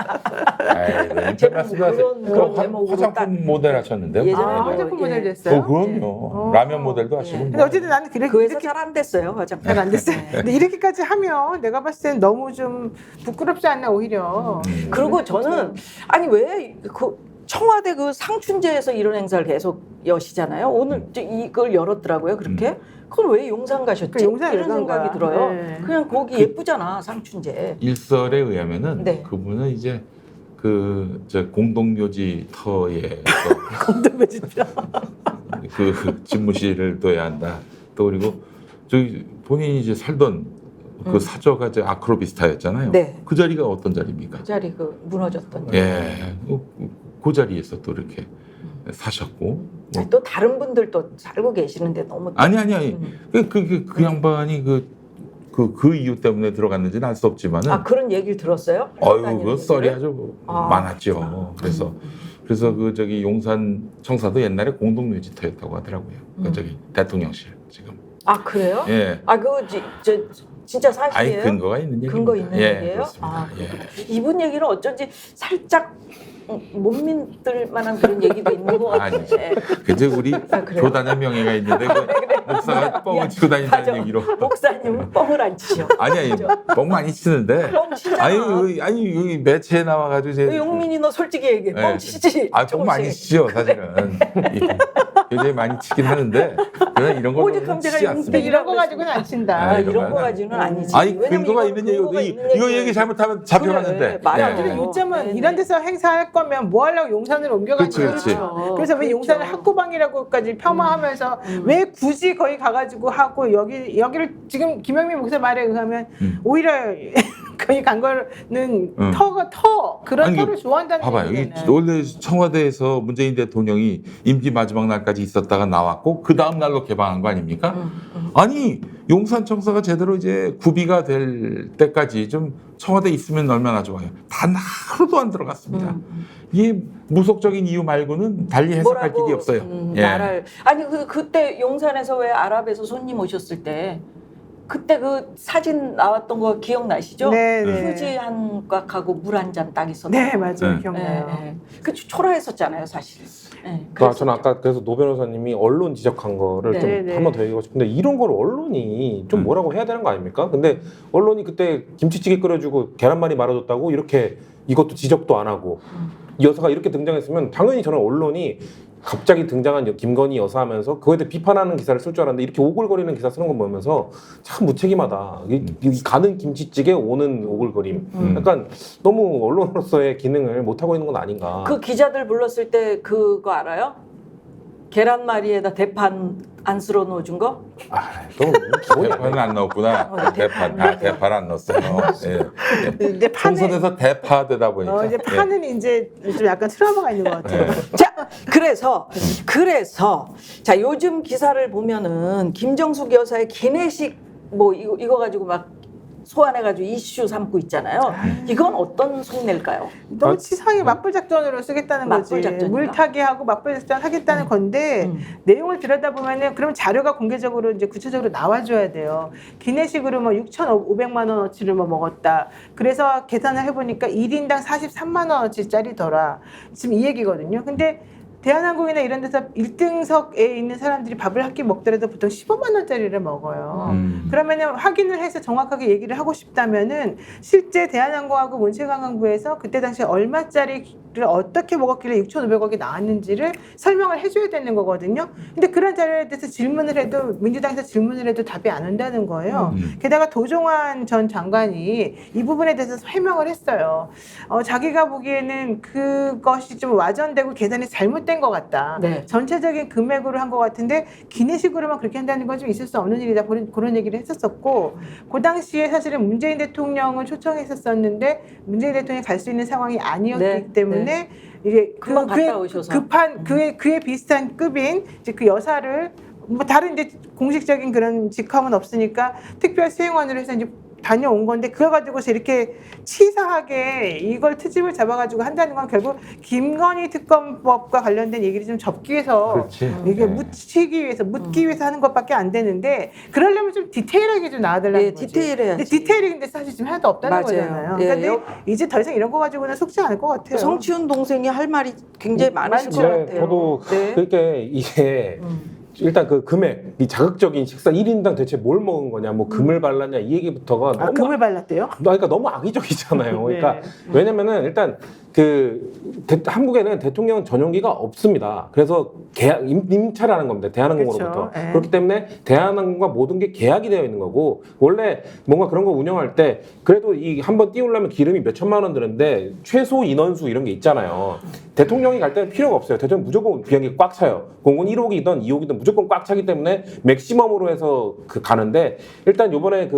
[SPEAKER 2] 아이,
[SPEAKER 1] 제목
[SPEAKER 2] 말씀하세요.
[SPEAKER 1] 그런 제목으로
[SPEAKER 2] 화장품
[SPEAKER 1] 딱
[SPEAKER 2] 모델 하셨는데요?
[SPEAKER 1] 예전에
[SPEAKER 5] 아,
[SPEAKER 1] 뭐,
[SPEAKER 5] 화장품
[SPEAKER 1] 예.
[SPEAKER 5] 모델 됐어요?
[SPEAKER 2] 그럼요. 라면 모델도 하시고.
[SPEAKER 1] 예.
[SPEAKER 5] 근데 어쨌든 나는 그래
[SPEAKER 1] 그 회사
[SPEAKER 5] 이렇게
[SPEAKER 1] 잘 안 됐어요 화장품.
[SPEAKER 5] 잘 안 됐어요.
[SPEAKER 1] 네.
[SPEAKER 5] 근데 이렇게까지 하면 내가 봤을 때는 너무 좀 부끄럽지 않나 오히려.
[SPEAKER 1] 그리고 저는 아니 왜 그 청와대 그 상춘제에서 이런 행사를 계속 여시잖아요. 오늘 이걸 열었더라고요. 그렇게. 그걸 왜 용산 가셨지?
[SPEAKER 5] 그 용산에
[SPEAKER 1] 이런
[SPEAKER 5] 왜
[SPEAKER 1] 생각이
[SPEAKER 5] 간가?
[SPEAKER 1] 들어요.
[SPEAKER 5] 네.
[SPEAKER 1] 그냥 거기 예쁘잖아 상춘제.
[SPEAKER 2] 일설에 의하면은
[SPEAKER 1] 네.
[SPEAKER 2] 그분은 이제 저 공동묘지 터에
[SPEAKER 1] 건드면 진짜.
[SPEAKER 2] 그 집무실을 둬야 한다. 또 그리고 저기 본인이 이제 살던 그 사저가 이제 아크로비스타였잖아요.
[SPEAKER 1] 네.
[SPEAKER 2] 그 자리가 어떤 자리입니까?
[SPEAKER 1] 그 자리 그 무너졌던.
[SPEAKER 2] 예, 그 자리에서 또 이렇게 사셨고. 뭐.
[SPEAKER 1] 또 다른 분들도 살고 계시는데 너무.
[SPEAKER 2] 아니. 그 양반이 그 이유 때문에 들어갔는지는 알 수 없지만은.
[SPEAKER 1] 아 그런 얘기를 들었어요?
[SPEAKER 2] 어유 그 썰이 아주
[SPEAKER 1] 아.
[SPEAKER 2] 많았죠. 그래서 그 저기 용산 청사도 옛날에 공동묘지터였다고 하더라고요. 그 저기 대통령실 지금.
[SPEAKER 1] 아 그래요?
[SPEAKER 2] 예.
[SPEAKER 1] 아 그거 저 진짜
[SPEAKER 2] 아이
[SPEAKER 1] 사실이에요?
[SPEAKER 2] 근거가 있는 얘기입니다.
[SPEAKER 1] 근거 있는
[SPEAKER 2] 예,
[SPEAKER 1] 얘기예요?
[SPEAKER 2] 그렇습니다.
[SPEAKER 1] 아,
[SPEAKER 2] 예.
[SPEAKER 1] 이분 얘기는 어쩐지 살짝 못 믿을 만한 그런 얘기도 있는 것 같아요.
[SPEAKER 2] 아니죠. 그저 우리
[SPEAKER 1] 아, 그래요?
[SPEAKER 2] 교단의 명예가 있는데 그 목사가 뻥을 치고 다닌다는
[SPEAKER 1] 맞아.
[SPEAKER 2] 얘기로.
[SPEAKER 1] 목사님은 뻥을 안 치셔.
[SPEAKER 2] 아니 뻥 많이 치는데.
[SPEAKER 1] 뻥 치잖아.
[SPEAKER 2] 아니 여기 매체에 나와가지고 제.
[SPEAKER 1] 용민이 너 솔직히 얘기해. 뻥
[SPEAKER 2] 예.
[SPEAKER 1] 치지.
[SPEAKER 2] 뻥 많이
[SPEAKER 1] 조금씩.
[SPEAKER 2] 치죠 사실은. 굉장히 많이 치긴 하는데 그냥 이런 걸
[SPEAKER 1] 오직 형제가
[SPEAKER 2] 치지
[SPEAKER 1] 용민이
[SPEAKER 2] 않습니다.
[SPEAKER 5] 근데 이런 거 가지고는 안 친다.
[SPEAKER 1] 아,
[SPEAKER 2] 네,
[SPEAKER 1] 이런
[SPEAKER 2] 이런
[SPEAKER 1] 거
[SPEAKER 2] 거는
[SPEAKER 1] 가지고는 아니지.
[SPEAKER 2] 아니
[SPEAKER 1] 왜냐면
[SPEAKER 2] 근거가
[SPEAKER 1] 이건
[SPEAKER 2] 있는
[SPEAKER 1] 근거가
[SPEAKER 2] 얘기도
[SPEAKER 1] 있는
[SPEAKER 2] 이거
[SPEAKER 1] 얘기예요.
[SPEAKER 2] 얘기 잘못하면 잡혀가는데.
[SPEAKER 1] 그래, 말이 안
[SPEAKER 2] 예.
[SPEAKER 5] 근데
[SPEAKER 1] 되는
[SPEAKER 5] 요즘은
[SPEAKER 1] 네,
[SPEAKER 5] 이런
[SPEAKER 1] 네.
[SPEAKER 5] 데서 행사할 거면 뭐 하려고 용산을 옮겨가지.
[SPEAKER 2] 그렇지.
[SPEAKER 5] 그래서 왜
[SPEAKER 1] 그렇죠.
[SPEAKER 5] 용산을 학구방이라고까지 폄하하면서 왜 굳이 거기 가가지고 하고 여기를 지금 김영민 목사 말에 의하면 오히려 거기 간 거는 그런
[SPEAKER 2] 아니,
[SPEAKER 5] 터를 좋아한다는
[SPEAKER 2] 봐봐요. 이
[SPEAKER 5] 얘기잖아요.
[SPEAKER 2] 원래 청와대에서 문재인 대통령이 임기 마지막 날까지 있었다가 나왔고 그 다음 날로 개방한 거 아닙니까? 아니 용산 청사가 제대로 이제 구비가 될 때까지 좀 청와대 있으면 얼마나 좋아요. 단 하루도 안 들어갔습니다. 이게 무속적인 이유 말고는 달리 해석할 길이 없어요. 예.
[SPEAKER 1] 말할 아니 그때 용산에서 왜 아랍에서 손님 오셨을 때 그때 그 사진 나왔던 거 기억나시죠?
[SPEAKER 5] 네, 네.
[SPEAKER 1] 휴지 한 꽉하고 물 한 잔 딱 있었던
[SPEAKER 5] 네
[SPEAKER 1] 거.
[SPEAKER 5] 맞아요
[SPEAKER 2] 네.
[SPEAKER 5] 기억나요.
[SPEAKER 1] 그 초라했었잖아요 사실. 네,
[SPEAKER 4] 저는 아까 그래서 노 변호사님이 언론 지적한 거를
[SPEAKER 5] 네,
[SPEAKER 4] 좀
[SPEAKER 5] 네.
[SPEAKER 4] 한 번 더 얘기하고 싶은데 이런 걸 언론이 좀 뭐라고 해야 되는 거 아닙니까? 근데 언론이 그때 김치찌개 끓여주고 계란말이 말아줬다고 이렇게 이것도 지적도 안 하고 이 여사가 이렇게 등장했으면 당연히 저는 언론이 갑자기 등장한 김건희 여사 하면서 그거에 대해 비판하는 기사를 쓸 줄 알았는데 이렇게 오글거리는 기사 쓰는 거 보면서 참 무책임하다. 이 가는 김치찌개 오는 오글거림. 약간 너무 언론으로서의 기능을 못하고 있는 건 아닌가.
[SPEAKER 1] 그 기자들 불렀을 때 그거 알아요? 계란말이에다 대판 안 쓸어 넣어준 거?
[SPEAKER 4] 너무 기본이 안
[SPEAKER 2] 대파는 안 넣었구나. 대파를 안 넣었어요. 예.
[SPEAKER 5] 근데 판에
[SPEAKER 2] 총선에서 대파되다 보니까.
[SPEAKER 5] 이제 판은 이제 좀 약간 트라우마가 있는 것 같아요.
[SPEAKER 1] 자, 그래서 자 요즘 기사를 보면은 김정숙 여사의 기내식 뭐 이거 가지고 막 소환해가지고 이슈 삼고 있잖아요. 이건 어떤 속내일까요?
[SPEAKER 5] 너무 치사하게 맞불 작전으로 쓰겠다는
[SPEAKER 1] 맞불
[SPEAKER 5] 거지.
[SPEAKER 1] 작전인가?
[SPEAKER 5] 물타기 하고 맞불 작전 하겠다는 건데 내용을 들여다보면은 그럼 자료가 공개적으로 이제 구체적으로 나와줘야 돼요. 기내식으로 뭐 6,500만 원어치를 뭐 먹었다. 그래서 계산을 해보니까 1인당 43만 원어치짜리더라. 지금 이 얘기거든요. 근데 대한항공이나 이런 데서 1등석에 있는 사람들이 밥을 한 끼 먹더라도 보통 15만 원짜리를 먹어요. 그러면은 확인을 해서 정확하게 얘기를 하고 싶다면은 실제 대한항공하고 문체관광부에서 그때 당시에 얼마짜리 어떻게 먹었길래 6,500억이 나왔는지를 설명을 해줘야 되는 거거든요. 근데 그런 자료에 대해서 질문을 해도 민주당에서 질문을 해도 답이 안 온다는 거예요. 게다가 도종환 전 장관이 이 부분에 대해서 해명을 했어요. 자기가 보기에는 그것이 좀 와전되고 계산이 잘못된 것 같다.
[SPEAKER 1] 네.
[SPEAKER 5] 전체적인 금액으로 한 것 같은데 기내식으로만 그렇게 한다는 건 좀 있을 수 없는 일이다. 그런 얘기를 했었었고 그 당시에 사실은 문재인 대통령을 초청했었었는데 문재인 대통령이 갈 수 있는 상황이 아니었기
[SPEAKER 1] 네,
[SPEAKER 5] 때문에 이제
[SPEAKER 1] 금방 갔다 오셔서.
[SPEAKER 5] 급한 그에 비슷한 급인 이제 그 여사를 뭐 다른 이제 공식적인 그런 직함은 없으니까 특별 수행원으로 해서 이제 다녀온 건데 그거 가지고서 이렇게 치사하게 이걸 트집을 잡아가지고 한다는 건 결국 김건희 특검법과 관련된 얘기를 좀 접기 위해서
[SPEAKER 2] 그렇지.
[SPEAKER 5] 이게
[SPEAKER 2] 네.
[SPEAKER 5] 묻기 위해서 하는 것밖에 안 되는데 그러려면 좀 디테일하게 좀 나와달라는
[SPEAKER 1] 예,
[SPEAKER 5] 거지.
[SPEAKER 1] 디테일해야지.
[SPEAKER 5] 근데 디테일이 근데 사실 지금 하나도 없다는
[SPEAKER 1] 맞아요.
[SPEAKER 5] 거잖아요.
[SPEAKER 1] 예,
[SPEAKER 5] 그러니까 이제 더 이상 이런 거 가지고는 속지 않을 것 같아요.
[SPEAKER 1] 성치훈 동생이 할 말이 굉장히 많으실 것
[SPEAKER 4] 네,
[SPEAKER 1] 같아요.
[SPEAKER 4] 저도
[SPEAKER 1] 네.
[SPEAKER 4] 그렇게 이게 일단 그 금액, 이 자극적인 식사 1인당 대체 뭘 먹은 거냐, 뭐 금을 발랐냐 이 얘기부터가
[SPEAKER 5] 아, 금을 발랐대요?
[SPEAKER 4] 그러니까 너무 악의적이잖아요. 그러니까
[SPEAKER 5] 네.
[SPEAKER 4] 왜냐면은 일단 한국에는 대통령 전용기가 없습니다. 그래서 임차를 하는 겁니다. 대한항공으로부터.
[SPEAKER 5] 그렇죠. 네.
[SPEAKER 4] 그렇기 때문에 대한항공과 모든 게 계약이 되어 있는 거고 원래 뭔가 그런 거 운영할 때 그래도 이 한번 띄우려면 기름이 몇 천만 원 드는데 최소 인원수 이런 게 있잖아요. 대통령이 갈 때는 필요가 없어요. 대통령 무조건 비행기 꽉 차요. 공군 1호기든 2호기든 무조건 꽉 차기 때문에 맥시멈으로 해서 가는데 일단 요번에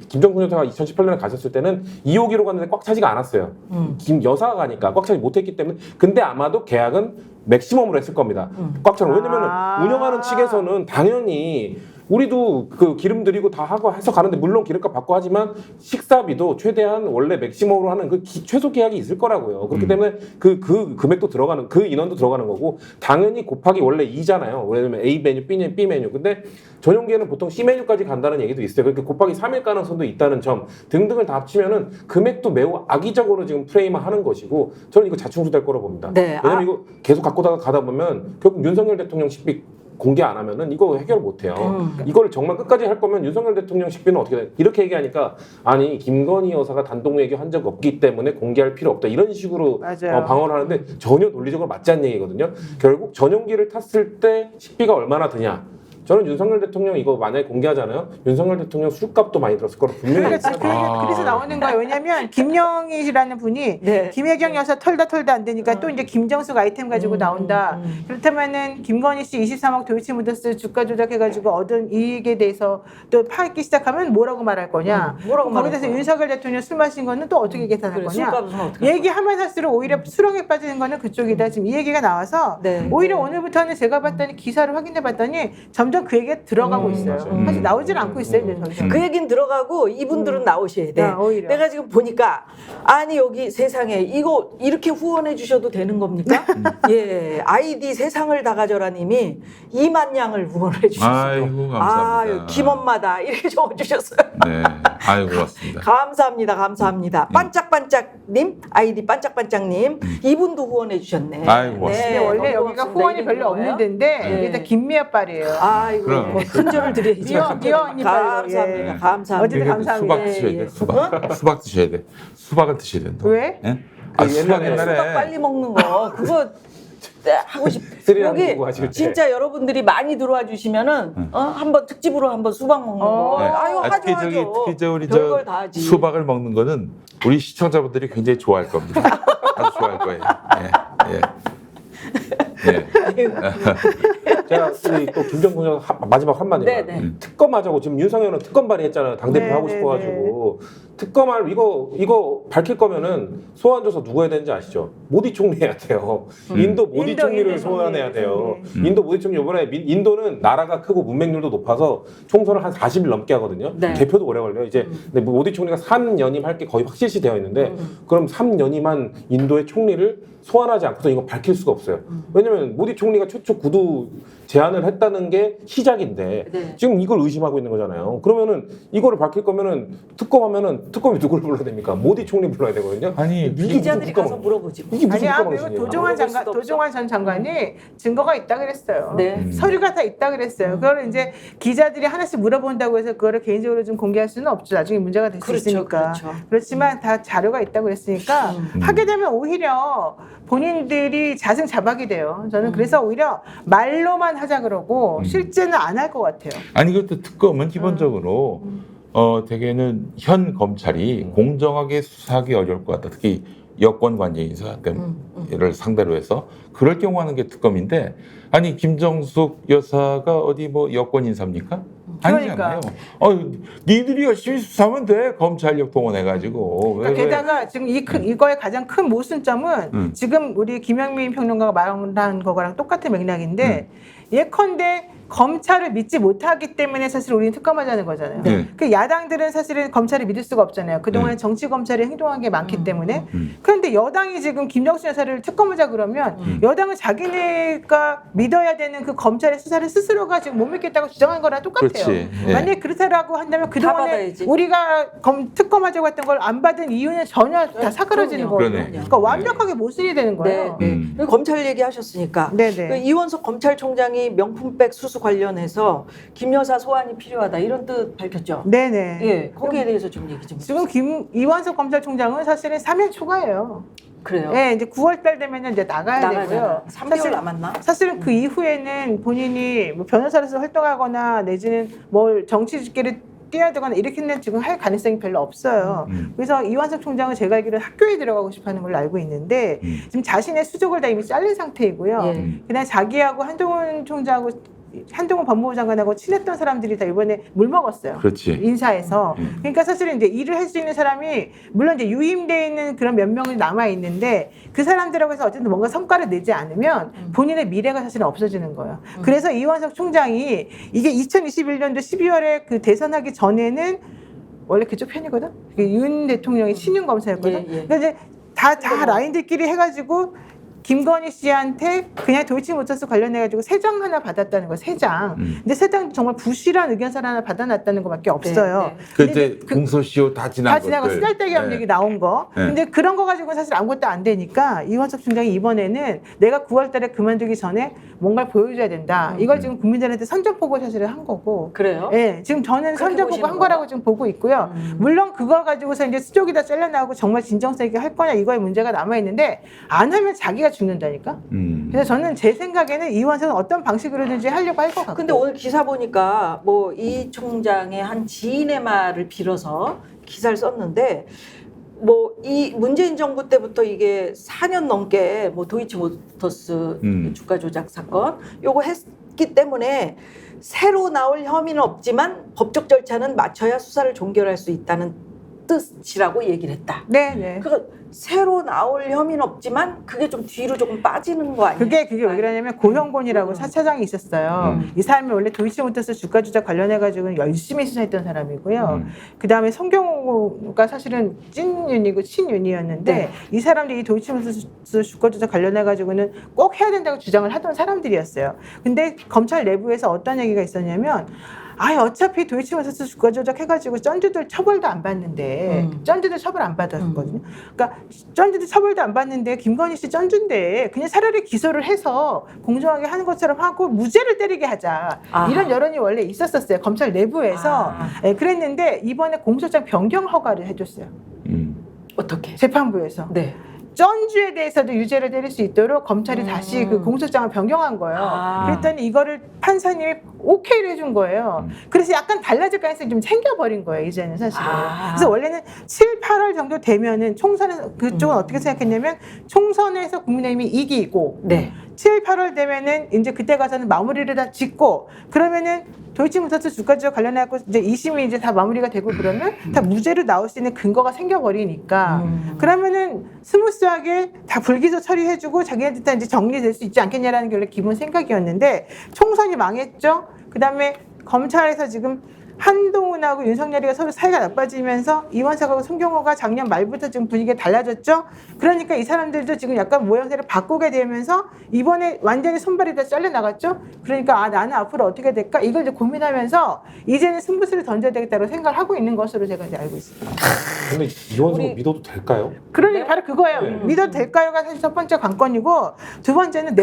[SPEAKER 4] 김정숙 여사가 2018년에 가셨을 때는 2호기로 갔는데 꽉 차지가 않았어요. 김 여사가 가니까 꽉 차지 못했기 때문에 근데 아마도 계약은 맥시멈으로 했을 겁니다. 꽉 차는 왜냐면은 운영하는 측에서는 당연히 우리도 그 기름 들이고 다 하고 해서 가는데 물론 기름값 받고 하지만 식사비도 최대한 원래 맥시멈으로 하는 그 최소 계약이 있을 거라고요. 그렇기 때문에 그 금액도 들어가는 그 인원도 들어가는 거고 당연히 곱하기 원래 2잖아요. 왜냐면 A 메뉴, B 메뉴. 근데 전용기에는 보통 C 메뉴까지 간다는 얘기도 있어요. 그렇게 곱하기 3일 가능성도 있다는 점 등등을 다 합치면은 금액도 매우 악의적으로 지금 프레임하는 것이고 저는 이거 자충수될 거라고 봅니다.
[SPEAKER 1] 네.
[SPEAKER 4] 왜냐면 이거 계속 갖고 가다 보면 결국 윤석열 대통령 식비 공개 안 하면은 이거 해결 못 해요. 이걸 정말 끝까지 할 거면 윤석열 대통령 식비는 어떻게 돼? 이렇게 얘기하니까 아니 김건희 여사가 단독 얘기한 적 없기 때문에 공개할 필요 없다 이런 식으로
[SPEAKER 5] 맞아요.
[SPEAKER 4] 방어를 하는데 전혀 논리적으로 맞지 않는 얘기거든요. 결국 전용기를 탔을 때 식비가 얼마나 드냐? 저는 윤석열 대통령 이거 만약에 공개하잖아요. 윤석열 대통령 술값도 많이 들었을 거라 분명히
[SPEAKER 5] 그래서 나오는 거예요. 왜냐면 김영희라는 분이
[SPEAKER 1] 네.
[SPEAKER 5] 김혜경 여사 털다 안 되니까 또 이제 김정숙 아이템 가지고 나온다. 그렇다면은 김건희 씨 23억 도이치모터스 주가 조작해가지고 얻은 이익에 대해서 또 파악기 시작하면 뭐라고 말할 거냐.
[SPEAKER 1] 뭐라고
[SPEAKER 5] 거기에
[SPEAKER 1] 말할
[SPEAKER 5] 대해서
[SPEAKER 1] 거야.
[SPEAKER 5] 윤석열 대통령 술 마신 거는 또 어떻게 계산할
[SPEAKER 1] 그래,
[SPEAKER 5] 거냐.
[SPEAKER 1] 술값은 어떻게 할
[SPEAKER 5] 얘기하면 할수록 오히려 수렁에 빠지는 거는 그쪽이다. 지금 이 얘기가 나와서
[SPEAKER 1] 네.
[SPEAKER 5] 오히려 오늘부터는 제가 봤더니 기사를 확인해 봤더니 점점 그 얘기가 들어가고 있어요.
[SPEAKER 4] 맞아요.
[SPEAKER 5] 사실 나오질 않고 있어요. 이제 더 이상.
[SPEAKER 1] 그 얘기는 들어가고 이분들은 나오셔야 돼.
[SPEAKER 5] 오히려.
[SPEAKER 1] 내가 지금 보니까 아니 여기 세상에 이거 이렇게 후원해 주셔도 되는 겁니까? 예, 아이디 세상을 다 가져라님이 2만 양을 후원해 주셨어요.
[SPEAKER 2] 아이고, 감사합니다.
[SPEAKER 1] 아유, 김엄마다 이렇게 적어주셨어요.
[SPEAKER 2] 네. 아이고 고맙습니다.
[SPEAKER 1] 감사합니다. 반짝반짝님 아이디 반짝반짝님 이분도 후원해 주셨네.
[SPEAKER 2] 아이고, 고맙습니다.
[SPEAKER 5] 근데 원래
[SPEAKER 1] 너무
[SPEAKER 5] 여기가
[SPEAKER 1] 고맙습니다.
[SPEAKER 5] 후원이
[SPEAKER 1] 이게
[SPEAKER 5] 별로
[SPEAKER 1] 뭐예요?
[SPEAKER 5] 없는 데인데
[SPEAKER 1] 네.
[SPEAKER 5] 여기 다 김미아빨이에요.
[SPEAKER 1] 아이고
[SPEAKER 2] 그럼.
[SPEAKER 1] 뭐 큰절을 드려야죠.
[SPEAKER 5] 미워 언니 빨로.
[SPEAKER 1] 감사합니다.
[SPEAKER 5] 예.
[SPEAKER 1] 감사합니다.
[SPEAKER 5] 어쨌든
[SPEAKER 2] 이게
[SPEAKER 5] 감사합니다.
[SPEAKER 2] 수박 드셔야
[SPEAKER 1] 예,
[SPEAKER 2] 돼.
[SPEAKER 1] 예.
[SPEAKER 2] 수박 드셔야 돼. 수박을 드셔야 된다.
[SPEAKER 5] 왜?
[SPEAKER 2] 예? 아, 수박
[SPEAKER 4] 옛날에
[SPEAKER 2] 옛날에
[SPEAKER 1] 수박 빨리 먹는 거 그거 네, 하고 싶.
[SPEAKER 4] 스리랑
[SPEAKER 1] 여기
[SPEAKER 4] 보고 하실 때.
[SPEAKER 1] 진짜 여러분들이 많이 들어와 주시면은 한번 특집으로 한번 수박 먹는 거.
[SPEAKER 5] 네.
[SPEAKER 1] 아유 하죠
[SPEAKER 2] 특히
[SPEAKER 1] 하죠.
[SPEAKER 2] 특히 우리
[SPEAKER 1] 별걸 다 하지.
[SPEAKER 2] 수박을 먹는 거는 우리 시청자분들이 굉장히 좋아할 겁니다. 아주 좋아할 거예요. 예. 예.
[SPEAKER 4] 제가 또 김정숙 여사 마지막 한마디만
[SPEAKER 1] 네, 네.
[SPEAKER 4] 특검하자고 지금 윤석열은 특검 발의했잖아요. 당대표
[SPEAKER 5] 네,
[SPEAKER 4] 하고
[SPEAKER 5] 네,
[SPEAKER 4] 싶어가지고 특검할 이거 밝힐 거면은 소환 조사 누구 해야 되는지 아시죠? 모디 총리 해야 돼요. 인도 모디
[SPEAKER 5] 인도,
[SPEAKER 4] 총리를
[SPEAKER 5] 인도
[SPEAKER 4] 소환해야
[SPEAKER 5] 총리.
[SPEAKER 4] 돼요. 인도 모디 총리 이번에 인도는 나라가 크고 문맹률도 높아서 총선을 한 40일 넘게 하거든요.
[SPEAKER 1] 네.
[SPEAKER 4] 개표도 오래 걸려요. 이제 근데 모디 총리가 3연임 할 게 거의 확실시 되어 있는데 그럼 3연임한 인도의 총리를 소환하지 않고서 이거 밝힐 수가 없어요. 왜냐면 모디 총리가 최초 구두 제안을 했다는 게 시작인데
[SPEAKER 1] 네.
[SPEAKER 4] 지금 이걸 의심하고 있는 거잖아요. 그러면은 이거를 밝힐 거면은 특검하면은 특검이 누구를 불러야 됩니까? 모디 총리 불러야 되거든요.
[SPEAKER 2] 아니,
[SPEAKER 4] 이게 무슨
[SPEAKER 1] 기자들이 가서
[SPEAKER 4] 특검-
[SPEAKER 1] 물어보지. 뭐.
[SPEAKER 4] 이게 무슨
[SPEAKER 5] 아니야,
[SPEAKER 4] 특검
[SPEAKER 5] 그리고
[SPEAKER 4] 방식이에요?
[SPEAKER 5] 도종환 전 장관이 증거가 있다 그랬어요.
[SPEAKER 1] 네.
[SPEAKER 5] 서류가 다 있다 그랬어요. 그거를 이제 기자들이 하나씩 물어본다고 해서 그거를 개인적으로 좀 공개할 수는 없죠. 나중에 문제가 될 수
[SPEAKER 1] 그렇죠,
[SPEAKER 5] 있으니까.
[SPEAKER 1] 그렇죠.
[SPEAKER 5] 그렇지만 다 자료가 있다고 그랬으니까 하게 되면 오히려 본인들이 자승자박이 돼요. 저는 그래서 오히려 말로만 하자 그러고 실제는 안 할 것 같아요.
[SPEAKER 2] 아니 그것도 특검은 기본적으로 대개는 현 검찰이 공정하게 수사하기 어려울 것 같다. 특히 여권 관계 인사를 상대로 해서 그럴 경우 하는 게 특검인데 아니 김정숙 여사가 어디 뭐 여권 인사입니까? 아니잖아요. 니들이 열심히 수사하면 돼. 검찰력 동원해가지고.
[SPEAKER 5] 그러니까 게다가 지금 이거의 가장 큰 모순점은 지금 우리 김영민 평론가가 말한 거랑 똑같은 맥락인데 예컨대 검찰을 믿지 못하기 때문에 사실 우리는 특검하자는 거잖아요.
[SPEAKER 2] 네.
[SPEAKER 5] 그 야당들은 사실은 검찰을 믿을 수가 없잖아요. 그동안
[SPEAKER 2] 네.
[SPEAKER 5] 정치 검찰이 행동한 게 많기 때문에. 그런데 여당이 지금 김정수 여사를 특검하자 그러면 여당은 자기네가 믿어야 되는 그 검찰의 수사를 스스로가 지금 못 믿겠다고 주장한 거랑 똑같아요.
[SPEAKER 2] 그렇지. 예.
[SPEAKER 5] 만약에 그렇다라고 한다면 그동안에
[SPEAKER 1] 받아야지.
[SPEAKER 5] 우리가 특검하자고 했던 걸 안 받은 이유는 전혀 다 사그러지는
[SPEAKER 1] 그럼요.
[SPEAKER 5] 거예요.
[SPEAKER 2] 그러네.
[SPEAKER 5] 그러니까 완벽하게 모순이 되는
[SPEAKER 1] 네,
[SPEAKER 5] 거예요.
[SPEAKER 1] 네. 그리고 검찰 얘기하셨으니까
[SPEAKER 5] 네네.
[SPEAKER 1] 그 이원석 검찰총장이 명품백 수수 관련해서 김 여사 소환이 필요하다 이런 뜻 밝혔죠.
[SPEAKER 5] 네네.
[SPEAKER 1] 예, 거기에 대해서 좀 얘기 좀
[SPEAKER 5] 지금
[SPEAKER 1] 해주세요.
[SPEAKER 5] 이완석 검찰총장은 사실은 사면 초과예요.
[SPEAKER 1] 그래요.
[SPEAKER 5] 네, 이제 9월달 되면 이제 나가야 되고요.
[SPEAKER 1] 나가잖아. 3개월 남았나?
[SPEAKER 5] 사실은 그 이후에는 본인이 뭐 변호사로서 활동하거나 내지는 뭘 정치직계를 뛰어들거나 이렇게는 지금 할 가능성이 별로 없어요. 그래서 이완석 총장은 제가 알기로는 학교에 들어가고 싶어하는 걸로 알고 있는데 지금 자신의 수족을 다 이미 잘린 상태이고요.
[SPEAKER 1] 예.
[SPEAKER 5] 그다음 자기하고 한동훈 총장하고 한동훈 법무부 장관하고 친했던 사람들이 다 이번에 물 먹었어요.
[SPEAKER 2] 그렇지.
[SPEAKER 5] 인사에서. 그러니까 사실은 이제 일을 할 수 있는 사람이 물론 이제 유임돼 있는 그런 몇 명이 남아 있는데 그 사람들하고 해서 어쨌든 뭔가 성과를 내지 않으면 본인의 미래가 사실은 없어지는 거예요. 그래서 이완석 총장이 이게 2021년도 12월에 그 대선하기 전에는 원래 그쪽 편이거든. 윤 대통령이 친윤 검사였거든.
[SPEAKER 1] 예, 예.
[SPEAKER 5] 그러니까 이제 다 라인들끼리 해가지고. 김건희 씨한테 그냥 도이치모터스 관련해가지고 세 장 하나 받았다는 거예요. 세 장. 근데 세 장 정말 부실한 의견서 하나 받아놨다는 것밖에 없어요.
[SPEAKER 1] 네.
[SPEAKER 2] 그
[SPEAKER 5] 근데
[SPEAKER 2] 이제 공소시효 다 지난
[SPEAKER 5] 다 지나고
[SPEAKER 2] 것들.
[SPEAKER 5] 쓰잘데기 없는
[SPEAKER 2] 네.
[SPEAKER 5] 얘기 나온 거.
[SPEAKER 2] 네.
[SPEAKER 5] 근데 그런 거 가지고는 사실 아무것도 안 되니까 이완석 총장이 이번에는 내가 9월 달에 그만두기 전에 뭔가를 보여줘야 된다. 이걸 지금 국민들한테 선전포고 사실을 한 거고.
[SPEAKER 1] 그래요?
[SPEAKER 5] 예, 지금 저는
[SPEAKER 1] 그렇게
[SPEAKER 5] 선전포고
[SPEAKER 1] 보시는
[SPEAKER 5] 한 거라고 지금 보고 있고요. 물론 그거 가지고서 이제 수족이 다 잘려나오고 정말 진정성 있게 할 거냐 이거에 문제가 남아있는데 안 하면 자기가 죽는다니까. 그래서 저는 제 생각에는 이완석은 어떤 방식으로든지 하려고 할 것 같고.
[SPEAKER 1] 근데 오늘 기사 보니까 뭐 이 총장의 한 지인의 말을 빌어서 기사를 썼는데 뭐 이 문재인 정부 때부터 이게 4년 넘게 뭐 도이치모터스 주가 조작 사건 요거 했기 때문에 새로 나올 혐의는 없지만 법적 절차는 맞춰야 수사를 종결할 수 있다는 뜻이라고 얘기를 했다.
[SPEAKER 5] 네, 네.
[SPEAKER 1] 그러니까 새로 나올 혐의는 없지만 그게 좀 뒤로 조금 빠지는 거 아니에요?
[SPEAKER 5] 그게 왜 그러냐면 고형곤이라고 사차장이 있었어요. 이 사람이 원래 도이치모터스 주가 조작 관련해가지고 열심히 수사했던 사람이고요. 그 다음에 성경호가 사실은 찐윤이고 친윤이었는데
[SPEAKER 1] 네.
[SPEAKER 5] 이 사람들이 이 도이치모터스 주가 조작 관련해가지고는 꼭 해야 된다고 주장을 하던 사람들이었어요. 근데 검찰 내부에서 어떤 얘기가 있었냐면 어차피 도이치모터스 주가 조작해가지고 쩐주들 처벌도 안 받는데 쩐주들 처벌 안 받았거든요. 그러니까 쩐주들 처벌도 안 받는데 김건희 씨 쩐주인데 그냥 차라리 기소를 해서 공정하게 하는 것처럼 하고 무죄를 때리게 하자.
[SPEAKER 1] 아하.
[SPEAKER 5] 이런 여론이 원래 있었어요. 검찰 내부에서.
[SPEAKER 1] 아.
[SPEAKER 5] 예, 그랬는데 이번에 공소장 변경 허가를 해줬어요.
[SPEAKER 1] 어떻게?
[SPEAKER 5] 재판부에서.
[SPEAKER 1] 네.
[SPEAKER 5] 쩐주에 대해서도 유죄를 때릴 수 있도록 검찰이 다시 그 공소장을 변경한 거예요.
[SPEAKER 1] 아.
[SPEAKER 5] 그랬더니 이거를 판사님이 오케이를 해준 거예요. 그래서 약간 달라질 가능성이 좀 생겨버린 거예요, 이제는 사실은.
[SPEAKER 1] 아.
[SPEAKER 5] 그래서 원래는 7, 8월 정도 되면은 총선에서, 그쪽은 어떻게 생각했냐면 총선에서 국민의힘이 이기고
[SPEAKER 1] 네.
[SPEAKER 5] 7, 8월 되면은 이제 그때 가서는 마무리를 다 짓고 그러면은 도이치모터스 주가 조작 관련해갖고 이제 2심이 이제 다 마무리가 되고 그러면 다 무죄로 나올 수 있는 근거가 생겨버리니까 그러면은 스무스하게 다 불기소 처리해주고 자기한테 다 이제 정리될 수 있지 않겠냐라는 게 원래 기본 생각이었는데 총선이 망했죠. 그 다음에 검찰에서 지금 한동훈하고 윤석열이가 서로 사이가 나빠지면서 이원석하고 송경호가 작년 말부터 지금 분위기가 달라졌죠. 그러니까 이 사람들도 지금 약간 모양새를 바꾸게 되면서 이번에 완전히 손발이 다 잘려나갔죠. 그러니까 아 나는 앞으로 어떻게 될까 이걸 이제 고민하면서 이제는 승부수를 던져야 되겠다고 생각을 하고 있는 것으로 제가 이제 알고 있습니다.
[SPEAKER 4] 근데 이원석
[SPEAKER 1] 우리-
[SPEAKER 4] 믿어도 될까요?
[SPEAKER 5] 그러니까 바로 그거예요.
[SPEAKER 4] 네.
[SPEAKER 5] 믿어도 될까요가 사실 첫 번째 관건이고 두 번째는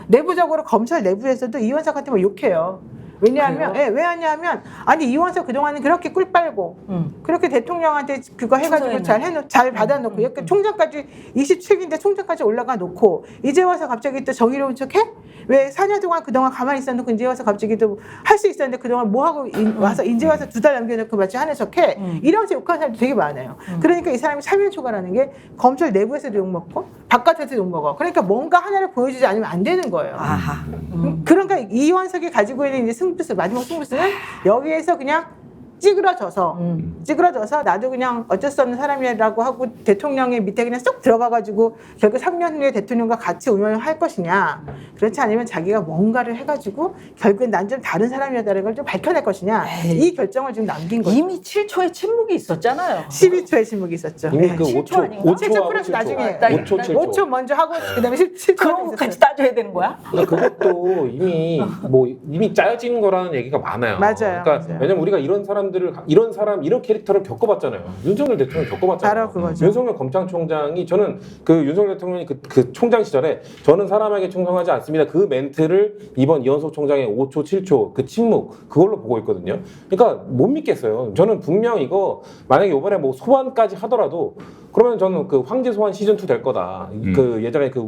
[SPEAKER 5] 내부적으로 검찰 내부에서도 이원석한테 막 욕해요. 왜냐하면 왜냐하면 아니 이원석 그동안은 그렇게 꿀 빨고 그렇게 대통령한테 그거 해가지고 잘 받아놓고 이렇게 총장까지 27기인데 총장까지 올라가 놓고 이제 와서 갑자기 또 정의로운 척해? 왜 4년 동안 그동안 가만히 있어놓고 이제 와서 갑자기 또 할 수 있었는데 그동안 뭐 하고 와서 이제 와서 2달 남겨놓고 마치 하는 척해? 이러면서 욕하는 사람도 되게 많아요. 그러니까 이 사람이 사면 초과라는 게 검찰 내부에서도 욕먹고 바깥에서도 욕먹어. 그러니까 뭔가 하나를 보여주지 않으면 안 되는 거예요.
[SPEAKER 1] 아하.
[SPEAKER 5] 그러니까 이원석이 가지고 있는 이제 승부수 마지막 승부수는 여기에서 그냥 찌그러져서 나도 그냥 어쩔 수 없는 사람이라고 하고 대통령의 밑에 그냥 쏙 들어가가지고 결국 3년 후에 대통령과 같이 운영을 할 것이냐 그렇지 않으면 자기가 뭔가를 해가지고 결국엔 난 좀 다른 사람이었다는 걸 좀 밝혀낼 것이냐 이 결정을 지금 남긴 거죠.
[SPEAKER 1] 이미 7초의 침묵이 있었잖아요.
[SPEAKER 5] 12초의 침묵이 있었죠.
[SPEAKER 4] 이미
[SPEAKER 5] 네.
[SPEAKER 4] 그
[SPEAKER 1] 7초
[SPEAKER 4] 5초,
[SPEAKER 1] 아닌가?
[SPEAKER 5] 7초 플러스 나중에
[SPEAKER 4] 5초, 7초.
[SPEAKER 5] 5초 먼저 하고 그다음에 17초
[SPEAKER 1] 그런 것까지 따져야 되는 거야?
[SPEAKER 4] 그러니까 그것도 이미 짜여진 거라는 얘기가 많아요.
[SPEAKER 5] 맞아요,
[SPEAKER 4] 그러니까
[SPEAKER 5] 맞아요.
[SPEAKER 4] 왜냐면 우리가 이런 캐릭터를 겪어봤잖아요. 윤석열 대통령 겪어봤잖아요.
[SPEAKER 5] 바로 그거죠.
[SPEAKER 4] 윤석열 검찰총장이 저는 그 윤석열 대통령이 그 총장 시절에 저는 사람에게 충성하지 않습니다. 그 멘트를 이번 이원석 총장의 5초, 7초 그 침묵 그걸로 보고 있거든요. 그러니까 못 믿겠어요. 저는 분명 이거 만약에 이번에 뭐 소환까지 하더라도 그러면 저는 그 황제 소환 시즌 2 될 거다. 그 예전에 그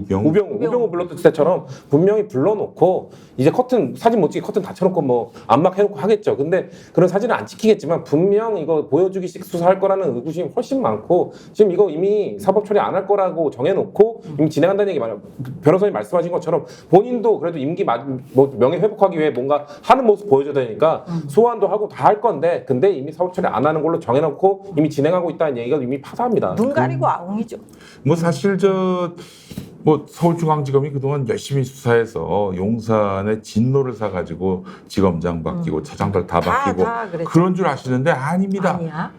[SPEAKER 4] 우병우 불렀을 때처럼 분명히 불러놓고 이제 사진 못 찍게 커튼 닫혀놓고 뭐 안막 해놓고 하겠죠. 근데 그런 사진은 안 찍히겠지만 분명 이거 보여주기식 수사할 거라는 의구심이 훨씬 많고 지금 이거 이미 사법 처리 안 할 거라고 정해놓고 이미 진행한다는 얘기 많아요. 변호사님 말씀하신 것처럼 본인도 그래도 임기 뭐 명예 회복하기 위해 뭔가 하는 모습 보여줘야 되니까 소환도 하고 다 할 건데 근데 이미 사법 처리 안 하는 걸로 정해놓고 이미 진행하고 있다는 얘기가 이미 파사합니다.
[SPEAKER 1] 눈 가리고 아웅이죠.
[SPEAKER 2] 뭐 사실 뭐 서울중앙지검이 그동안 열심히 수사해서 용산에 진노를 사가지고 지검장 바뀌고 차장들 다 바뀌고
[SPEAKER 1] 다 그랬죠.
[SPEAKER 2] 그런 줄 아시는데 아닙니다.
[SPEAKER 1] 아니야.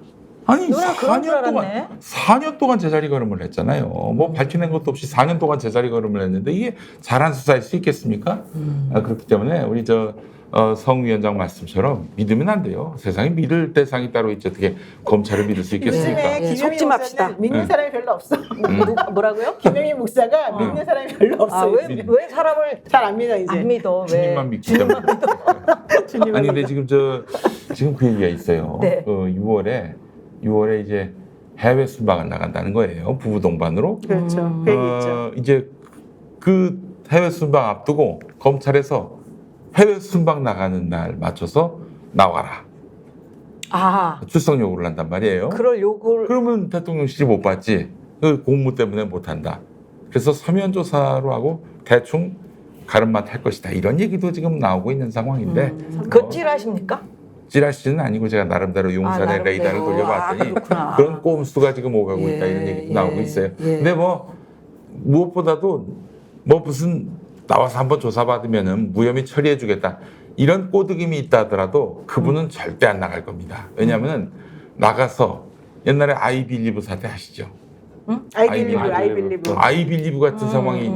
[SPEAKER 2] 아니
[SPEAKER 1] 너는 그런 줄
[SPEAKER 2] 4년 동안
[SPEAKER 1] 알았네.
[SPEAKER 2] 4년 동안 제자리 걸음을 했잖아요. 뭐 밝혀낸 것도 없이 4년 동안 제자리 걸음을 했는데 이게 잘한 수사일 수 있겠습니까? 그렇기 때문에 우리 성 위원장 말씀처럼 믿으면 안 돼요. 세상에 믿을 대상이 따로 있지 어떻게 검찰을 믿을 수 있겠습니까?
[SPEAKER 5] 요즘에
[SPEAKER 1] 예,
[SPEAKER 5] 김영희
[SPEAKER 1] 속지 맙시다.
[SPEAKER 5] 목사는 믿는 사람이 별로 없어.
[SPEAKER 1] 뭐라고요?
[SPEAKER 5] 김영희 목사가 믿는 사람이 별로 없어.
[SPEAKER 1] 왜 사람을
[SPEAKER 5] 잘 안 믿어 이제.
[SPEAKER 1] 안 믿어? 왜?
[SPEAKER 2] 주님만 믿기 때문에.
[SPEAKER 5] 주님만
[SPEAKER 2] 아니 근데
[SPEAKER 5] 믿어.
[SPEAKER 2] 지금 그 얘기가 있어요.
[SPEAKER 1] 네.
[SPEAKER 2] 6월에 이제 해외 순방을 나간다는 거예요. 부부 동반으로.
[SPEAKER 5] 그렇죠. 그 얘기 있죠.
[SPEAKER 2] 이제 그 해외 순방 앞두고 검찰에서 해외 순방 나가는 날 맞춰서 나와라.
[SPEAKER 1] 아,
[SPEAKER 2] 출석 요구를 한단 말이에요.
[SPEAKER 1] 그럴 요구를
[SPEAKER 2] 그러면 대통령실이 못 받지. 그 공무 때문에 못 한다. 그래서 서면 조사로 하고 대충 가름만 탈 것이다. 이런 얘기도 지금 나오고 있는 상황인데
[SPEAKER 1] 그 찔하십니까?
[SPEAKER 2] 찌라시는 아니고 제가 나름대로 용산의
[SPEAKER 1] 나름대로.
[SPEAKER 2] 레이더를 돌려봤더니
[SPEAKER 1] 그렇구나.
[SPEAKER 2] 그런 꼼수가 지금 오가고 있다
[SPEAKER 1] 예,
[SPEAKER 2] 이런 얘기도
[SPEAKER 1] 예,
[SPEAKER 2] 나오고 있어요.
[SPEAKER 1] 예.
[SPEAKER 2] 근데 뭐 무엇보다도 뭐 무슨 나와서 한번 조사받으면은 무혐의 처리해주겠다 이런 꼬드김이 있다 하더라도 그분은 절대 안 나갈 겁니다. 왜냐하면은 나가서 옛날에 아이빌리브 사태 아시죠?
[SPEAKER 5] 아이빌리브.
[SPEAKER 2] 아이빌리브 같은 상황이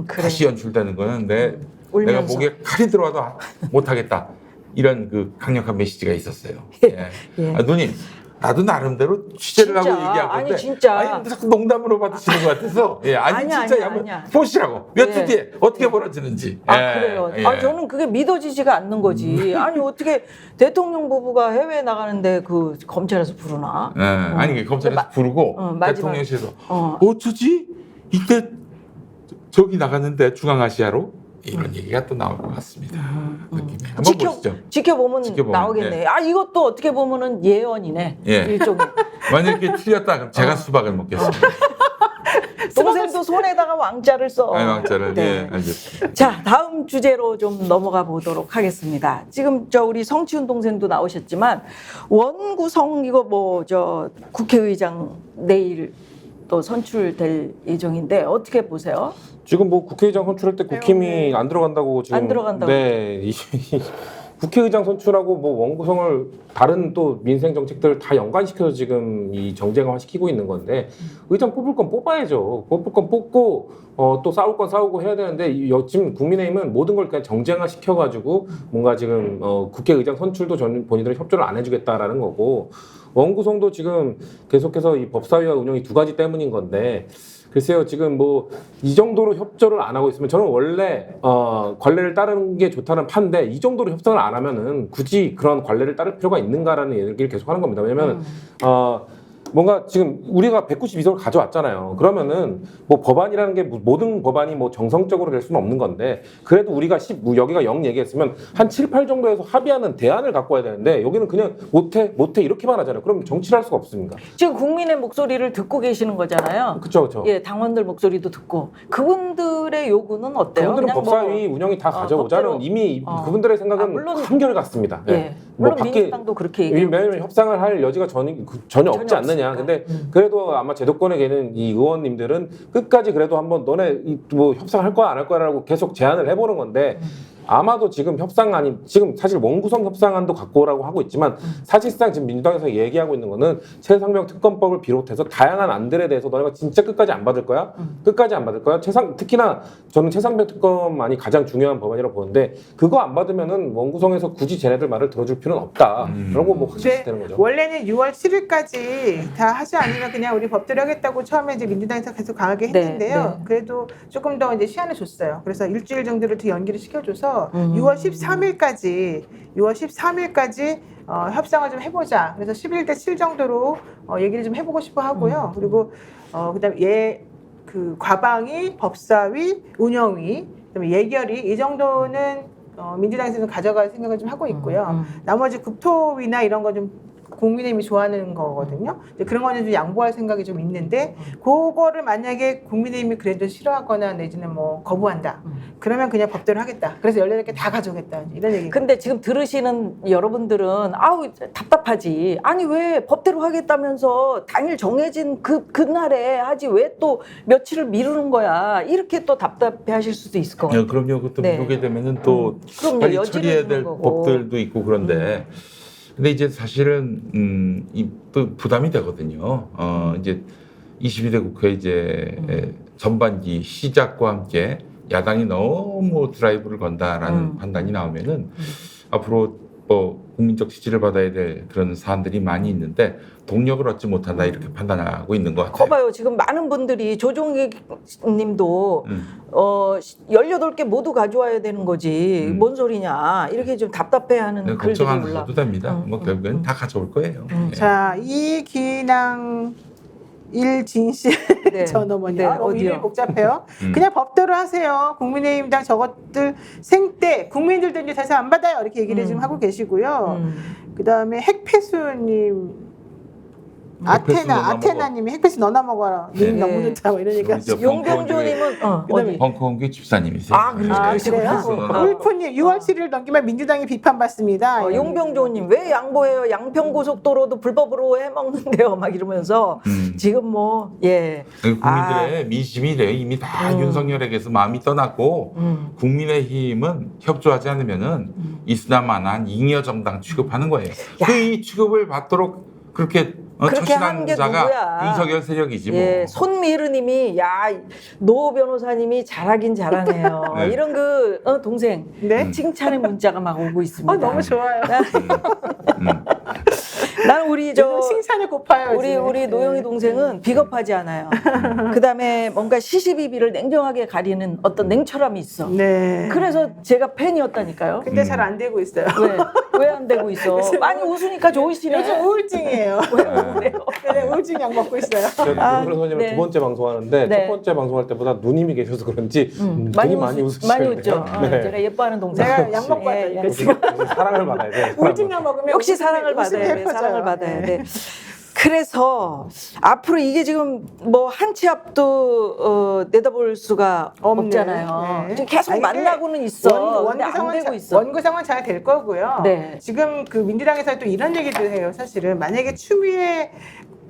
[SPEAKER 1] 그래.
[SPEAKER 2] 다시 연출되는 거는 내가
[SPEAKER 1] 울면서.
[SPEAKER 2] 목에 칼이 들어와도 못하겠다. 이런 그 강력한 메시지가 있었어요. 예.
[SPEAKER 1] 예.
[SPEAKER 2] 누님, 나도 나름대로 취재를
[SPEAKER 1] 진짜.
[SPEAKER 2] 하고 얘기한 건데
[SPEAKER 1] 아니, 진짜.
[SPEAKER 2] 아니 자꾸 농담으로 받으시는 것 같아서 예,
[SPEAKER 1] 아니야,
[SPEAKER 2] 진짜
[SPEAKER 1] 아니야,
[SPEAKER 2] 한번
[SPEAKER 1] 아니야.
[SPEAKER 2] 보시라고 몇 주
[SPEAKER 1] 예.
[SPEAKER 2] 뒤에 어떻게 벌어지는지. 예,
[SPEAKER 1] 그래요.
[SPEAKER 2] 예.
[SPEAKER 1] 저는 그게 믿어지지가 않는 거지. 아니 어떻게 대통령 부부가 해외 나가는데 그 검찰에서 부르나?
[SPEAKER 2] 예, 아니 검찰에서 부르고
[SPEAKER 1] 마지막.
[SPEAKER 2] 대통령실에서
[SPEAKER 1] 어.
[SPEAKER 2] 어쩌지 이때 저기 나갔는데 중앙아시아로 이런 얘기가 또 나올 것 같습니다. 느낌이. 한번 보시죠.
[SPEAKER 1] 지켜보면
[SPEAKER 2] 지켜보면,
[SPEAKER 1] 나오겠네.
[SPEAKER 2] 예.
[SPEAKER 1] 아 이것도 어떻게 보면은 예언이네.
[SPEAKER 2] 예.
[SPEAKER 1] 일종의.
[SPEAKER 2] 만약에 틀렸다 그럼 제가 수박을 먹겠습니다.
[SPEAKER 1] 동생도 손에다가 왕자를 써.
[SPEAKER 2] 왕자를
[SPEAKER 1] 네.
[SPEAKER 2] 예, 알겠습니다.
[SPEAKER 1] 자, 다음 주제로 좀 넘어가 보도록 하겠습니다. 지금 우리 성치훈 동생도 나오셨지만 원구성 이거 국회의장 내일 또 선출될 예정인데 어떻게 보세요?
[SPEAKER 4] 지금 뭐 국회의장 선출할 때 국힘이 안 들어간다고 지금
[SPEAKER 1] 안 들어간다고.
[SPEAKER 4] 네. 국회의장 선출하고 뭐 원구성을 다른 또 민생 정책들 다 연관시켜서 지금 이 정쟁화 시키고 있는 건데 의장 뽑을 건 뽑아야죠. 뽑을 건 뽑고 또 싸울 건 싸우고 해야 되는데 지금 국민의힘은 모든 걸 그냥 정쟁화 시켜가지고 뭔가 지금 국회의장 선출도 본인들은 협조를 안 해주겠다라는 거고 원구성도 지금 계속해서 이 법사위와 운영이 두 가지 때문인 건데 글쎄요, 지금 뭐 이 정도로 협조를 안 하고 있으면 저는 원래 관례를 따르는 게 좋다는 판데 이 정도로 협상을 안 하면은 굳이 그런 관례를 따를 필요가 있는가라는 얘기를 계속 하는 겁니다. 왜냐면 뭔가 지금 우리가 192석을 가져왔잖아요. 그러면은 뭐 법안이라는 게 모든 법안이 뭐 정성적으로 될 수는 없는 건데 그래도 우리가 여기가 0 얘기했으면 한 7, 8 정도에서 합의하는 대안을 갖고 와야 되는데 여기는 그냥 못해 이렇게만 하잖아요. 그럼 정치를 할 수가 없습니다.
[SPEAKER 1] 지금 국민의 목소리를 듣고 계시는 거잖아요.
[SPEAKER 4] 그렇죠.
[SPEAKER 1] 예, 당원들 목소리도 듣고 그분들의 요구는 어때요?
[SPEAKER 4] 그분들은
[SPEAKER 1] 그냥
[SPEAKER 4] 법사위 운영이 다 가져오자는
[SPEAKER 1] 법대로,
[SPEAKER 4] 이미 그분들의 생각은
[SPEAKER 1] 물론
[SPEAKER 4] 한결 같습니다.
[SPEAKER 1] 예, 물론 민주당도 그렇게 얘기해요.
[SPEAKER 4] 왜냐면 협상을 할 여지가 전혀 없지 않느냐.
[SPEAKER 1] 없으니까.
[SPEAKER 4] 근데 그래도 아마 제도권에 계는 이 의원님들은 끝까지 그래도 한번 너네 뭐 협상할 거야 안 할 거야라고 계속 제안을 해보는 건데 아마도 지금 지금 사실 원구성 협상안도 갖고 오라고 하고 있지만 사실상 지금 민주당에서 얘기하고 있는 거는 최상병 특검법을 비롯해서 다양한 안들에 대해서 너네가 진짜 끝까지 안 받을 거야? 끝까지 안 받을 거야? 특히나 저는 최상병 특검안이 가장 중요한 법안이라고 보는데 그거 안 받으면은 원구성에서 굳이 쟤네들 말을 들어줄 필요는 없다. 라고 뭐 확실시 되는 거죠.
[SPEAKER 5] 원래는 6월 7일까지 다 하지 않으면 그냥 우리 법대로 하겠다고 처음에 이제 민주당에서 계속 강하게 했는데요.
[SPEAKER 1] 네.
[SPEAKER 5] 그래도 조금 더 이제 시한을 줬어요. 그래서 일주일 정도를 더 연기를 시켜줘서 6월 13일까지 협상을 좀 해보자. 그래서 11대 7 정도로 얘기를 좀 해보고 싶어 하고요. 그리고 그다음에 그 과방위, 법사위, 운영위, 그다음에 예결위 이 정도는 민주당에서는 가져갈 생각을 좀 하고 있고요. 나머지 국토위나 이런 거 좀 국민의힘이 좋아하는 거거든요. 그런 거는 좀 양보할 생각이 좀 있는데 그거를 만약에 국민의힘이 그래도 싫어하거나 내지는 뭐 거부한다. 그러면 그냥 법대로 하겠다. 그래서 18개 다 가져오겠다. 이런 얘기.
[SPEAKER 1] 근데 지금 들으시는 여러분들은 아우 답답하지. 아니 왜 법대로 하겠다면서 당일 정해진 그날에 하지 왜 또 며칠을 미루는 거야. 이렇게 또 답답해 하실 수도 있을 것 같아요.
[SPEAKER 2] 그럼요. 그것도
[SPEAKER 1] 네.
[SPEAKER 2] 미루게 되면은 또
[SPEAKER 1] 그럼요.
[SPEAKER 2] 빨리
[SPEAKER 1] 여지를
[SPEAKER 2] 처리해야
[SPEAKER 1] 주는
[SPEAKER 2] 될
[SPEAKER 1] 거고.
[SPEAKER 2] 법들도 있고 그런데 근데 이제 사실은 또 부담이 되거든요. 이제 22대 국회 이제 전반기 시작과 함께 야당이 너무 드라이브를 건다라는 판단이 나오면은 앞으로 뭐 국민적 지지를 받아야 될 그런 사안들이 많이 있는데 동력을 얻지 못한다 이렇게 판단하고 있는 것 같아요.
[SPEAKER 1] 거봐요. 지금 많은 분들이 조종익 님도 18개 모두 가져와야 되는 거지. 뭔 소리냐. 이렇게 좀 답답해하는 글들이
[SPEAKER 2] 걱정 안
[SPEAKER 1] 올라.
[SPEAKER 2] 하셔도 됩니다. 뭐 결국엔 다 가져올 거예요. 예.
[SPEAKER 5] 자, 이기낭 일진실
[SPEAKER 1] 네.
[SPEAKER 5] 전어머니.
[SPEAKER 1] 네,
[SPEAKER 5] 이름이
[SPEAKER 1] 어디요?
[SPEAKER 5] 복잡해요. 그냥 법대로 하세요. 국민의힘당 저것들 생때 국민들도 이제 다시 안 받아요. 이렇게 얘기를 지금 하고 계시고요. 그다음에 핵폐수님
[SPEAKER 2] 핵폐수 넣어나
[SPEAKER 5] 아테나님이 핵폐수 넣어나 먹어라. 님
[SPEAKER 1] 네.
[SPEAKER 5] 너무 좋다. 뭐 이런 얘기
[SPEAKER 2] 저
[SPEAKER 5] 하시고.
[SPEAKER 1] 용병조님은 어디?
[SPEAKER 2] 벙커원교 집사님이세요.
[SPEAKER 1] 아, 그래요?
[SPEAKER 5] 아,
[SPEAKER 1] 그러시구나.
[SPEAKER 5] 그래요? 울프님 6월 7일 넘기면 민주당이 비판받습니다.
[SPEAKER 1] 용병조님 왜 양보해요? 양평고속도로도 불법으로 해먹는데요. 막 이러면서 지금 뭐 예.
[SPEAKER 2] 국민들의 민심이래요. 이미 다 윤석열에게서 마음이 떠났고 국민의힘은 협조하지 않으면은 이슬람만한 잉여 정당 취급하는 거예요. 그 이 취급을 받도록 그렇게
[SPEAKER 1] 그렇게 한
[SPEAKER 2] 처신한
[SPEAKER 1] 게
[SPEAKER 2] 자가
[SPEAKER 1] 누구야?
[SPEAKER 2] 윤석열 세력이지 뭐.
[SPEAKER 1] 예, 손미르님이 노 변호사님이 잘하긴 잘하네요.
[SPEAKER 2] 네.
[SPEAKER 1] 이런 동생
[SPEAKER 5] 네?
[SPEAKER 1] 칭찬의 문자가 막 오고 있습니다.
[SPEAKER 5] 너무 좋아요.
[SPEAKER 1] 나는 우리
[SPEAKER 5] 칭찬이 고파요.
[SPEAKER 1] 우리 노영희 동생은 비겁하지 않아요. 그다음에 뭔가 시시비비를 냉정하게 가리는 어떤 냉철함이 있어.
[SPEAKER 5] 네.
[SPEAKER 1] 그래서 제가 팬이었다니까요.
[SPEAKER 5] 근데 잘 안 되고 있어요.
[SPEAKER 1] 왜 안 되고 있어? 많이 웃으니까 좋으시네.
[SPEAKER 5] 요즘 우울증이에요.
[SPEAKER 1] 그래요?
[SPEAKER 5] 네, 우울증 약 먹고 있어요.
[SPEAKER 4] 제가 노무현
[SPEAKER 1] 네.
[SPEAKER 4] 두 번째 방송하는데
[SPEAKER 1] 네.
[SPEAKER 4] 첫 번째 방송할 때보다 누님이 계셔서 그런지
[SPEAKER 1] 많이
[SPEAKER 4] 많이 웃으시네요.
[SPEAKER 1] 많이 웃죠. 제가 예뻐하는 동생.
[SPEAKER 5] 내가 약 먹고
[SPEAKER 1] 예,
[SPEAKER 5] 왔다니까
[SPEAKER 1] 예.
[SPEAKER 5] 지금.
[SPEAKER 4] 사랑을 받아야 돼.
[SPEAKER 5] 우울증 약 먹으면
[SPEAKER 1] 역시 사랑을
[SPEAKER 5] 웃음이
[SPEAKER 1] 받아야 돼.
[SPEAKER 5] 예뻐져요.
[SPEAKER 1] 사랑을 받아야
[SPEAKER 5] 네.
[SPEAKER 1] 돼. 그래서 앞으로 이게 지금 뭐 한 치 앞도 내다볼 수가
[SPEAKER 5] 없네.
[SPEAKER 1] 없잖아요.
[SPEAKER 5] 네.
[SPEAKER 1] 지금 계속
[SPEAKER 5] 아니, 근데
[SPEAKER 1] 만나고는 있어. 근데 안
[SPEAKER 5] 원구성은
[SPEAKER 1] 되고
[SPEAKER 5] 자-
[SPEAKER 1] 있어.
[SPEAKER 5] 원구성은 잘 될 거고요.
[SPEAKER 1] 네.
[SPEAKER 5] 지금 그 민주당에서 또 이런 얘기도 해요. 사실은 만약에 추미애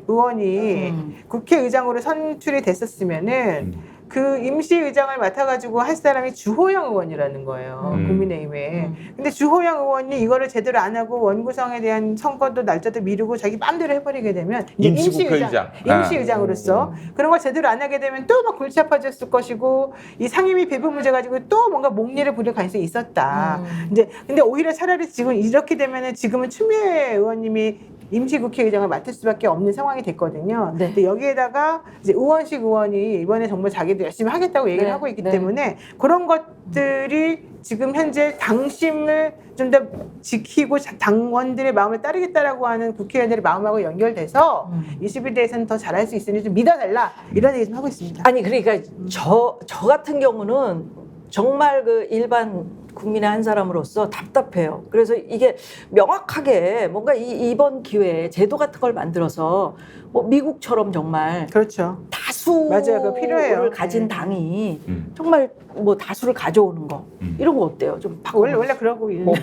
[SPEAKER 5] 의원이 국회의장으로 선출이 됐었으면은 그 임시의장을 맡아가지고 할 사람이 주호영 의원이라는 거예요. 국민의힘에. 근데 주호영 의원이 이거를 제대로 안 하고 원구성에 대한 선거도 날짜도 미루고 자기 마음대로 해버리게 되면 이제
[SPEAKER 2] 임시국회의장.
[SPEAKER 5] 임시의장으로서 그런 걸 제대로 안 하게 되면 또 막 골치 아파졌을 것이고 이 상임위 배분 문제 가지고 또 뭔가 목리를 부릴 가능성이 있었다. 이제 근데 오히려 차라리 지금 이렇게 되면은 지금은 추미애 의원님이 임시국회의장을 맡을 수밖에 없는 상황이 됐거든요.
[SPEAKER 1] 네.
[SPEAKER 5] 근데 여기에다가 이제 우원식 의원이 이번에 정말 자기도 열심히 하겠다고 얘기를
[SPEAKER 1] 네,
[SPEAKER 5] 하고 있기
[SPEAKER 1] 네.
[SPEAKER 5] 때문에 그런 것들이 지금 현재 당심을 좀 더 지키고 당원들의 마음을 따르겠다라고 하는 국회의원들의 마음하고 연결돼서 21대에서는 더 잘할 수 있으니 좀 믿어달라 이런 얘기 좀 하고 있습니다.
[SPEAKER 1] 아니 그러니까 저 같은 경우는 정말 그 일반 국민의 한 사람으로서 답답해요. 그래서 이게 명확하게 뭔가 이번 기회에 제도 같은 걸 만들어서 뭐 미국처럼 정말
[SPEAKER 5] 그렇죠.
[SPEAKER 1] 다수를
[SPEAKER 5] 맞아요. 그거 필요해요.
[SPEAKER 1] 가진
[SPEAKER 5] 네.
[SPEAKER 1] 당이 정말 뭐 다수를 가져오는 거 이런 거 어때요? 좀
[SPEAKER 5] 원래 그러고 있는.
[SPEAKER 4] 뭐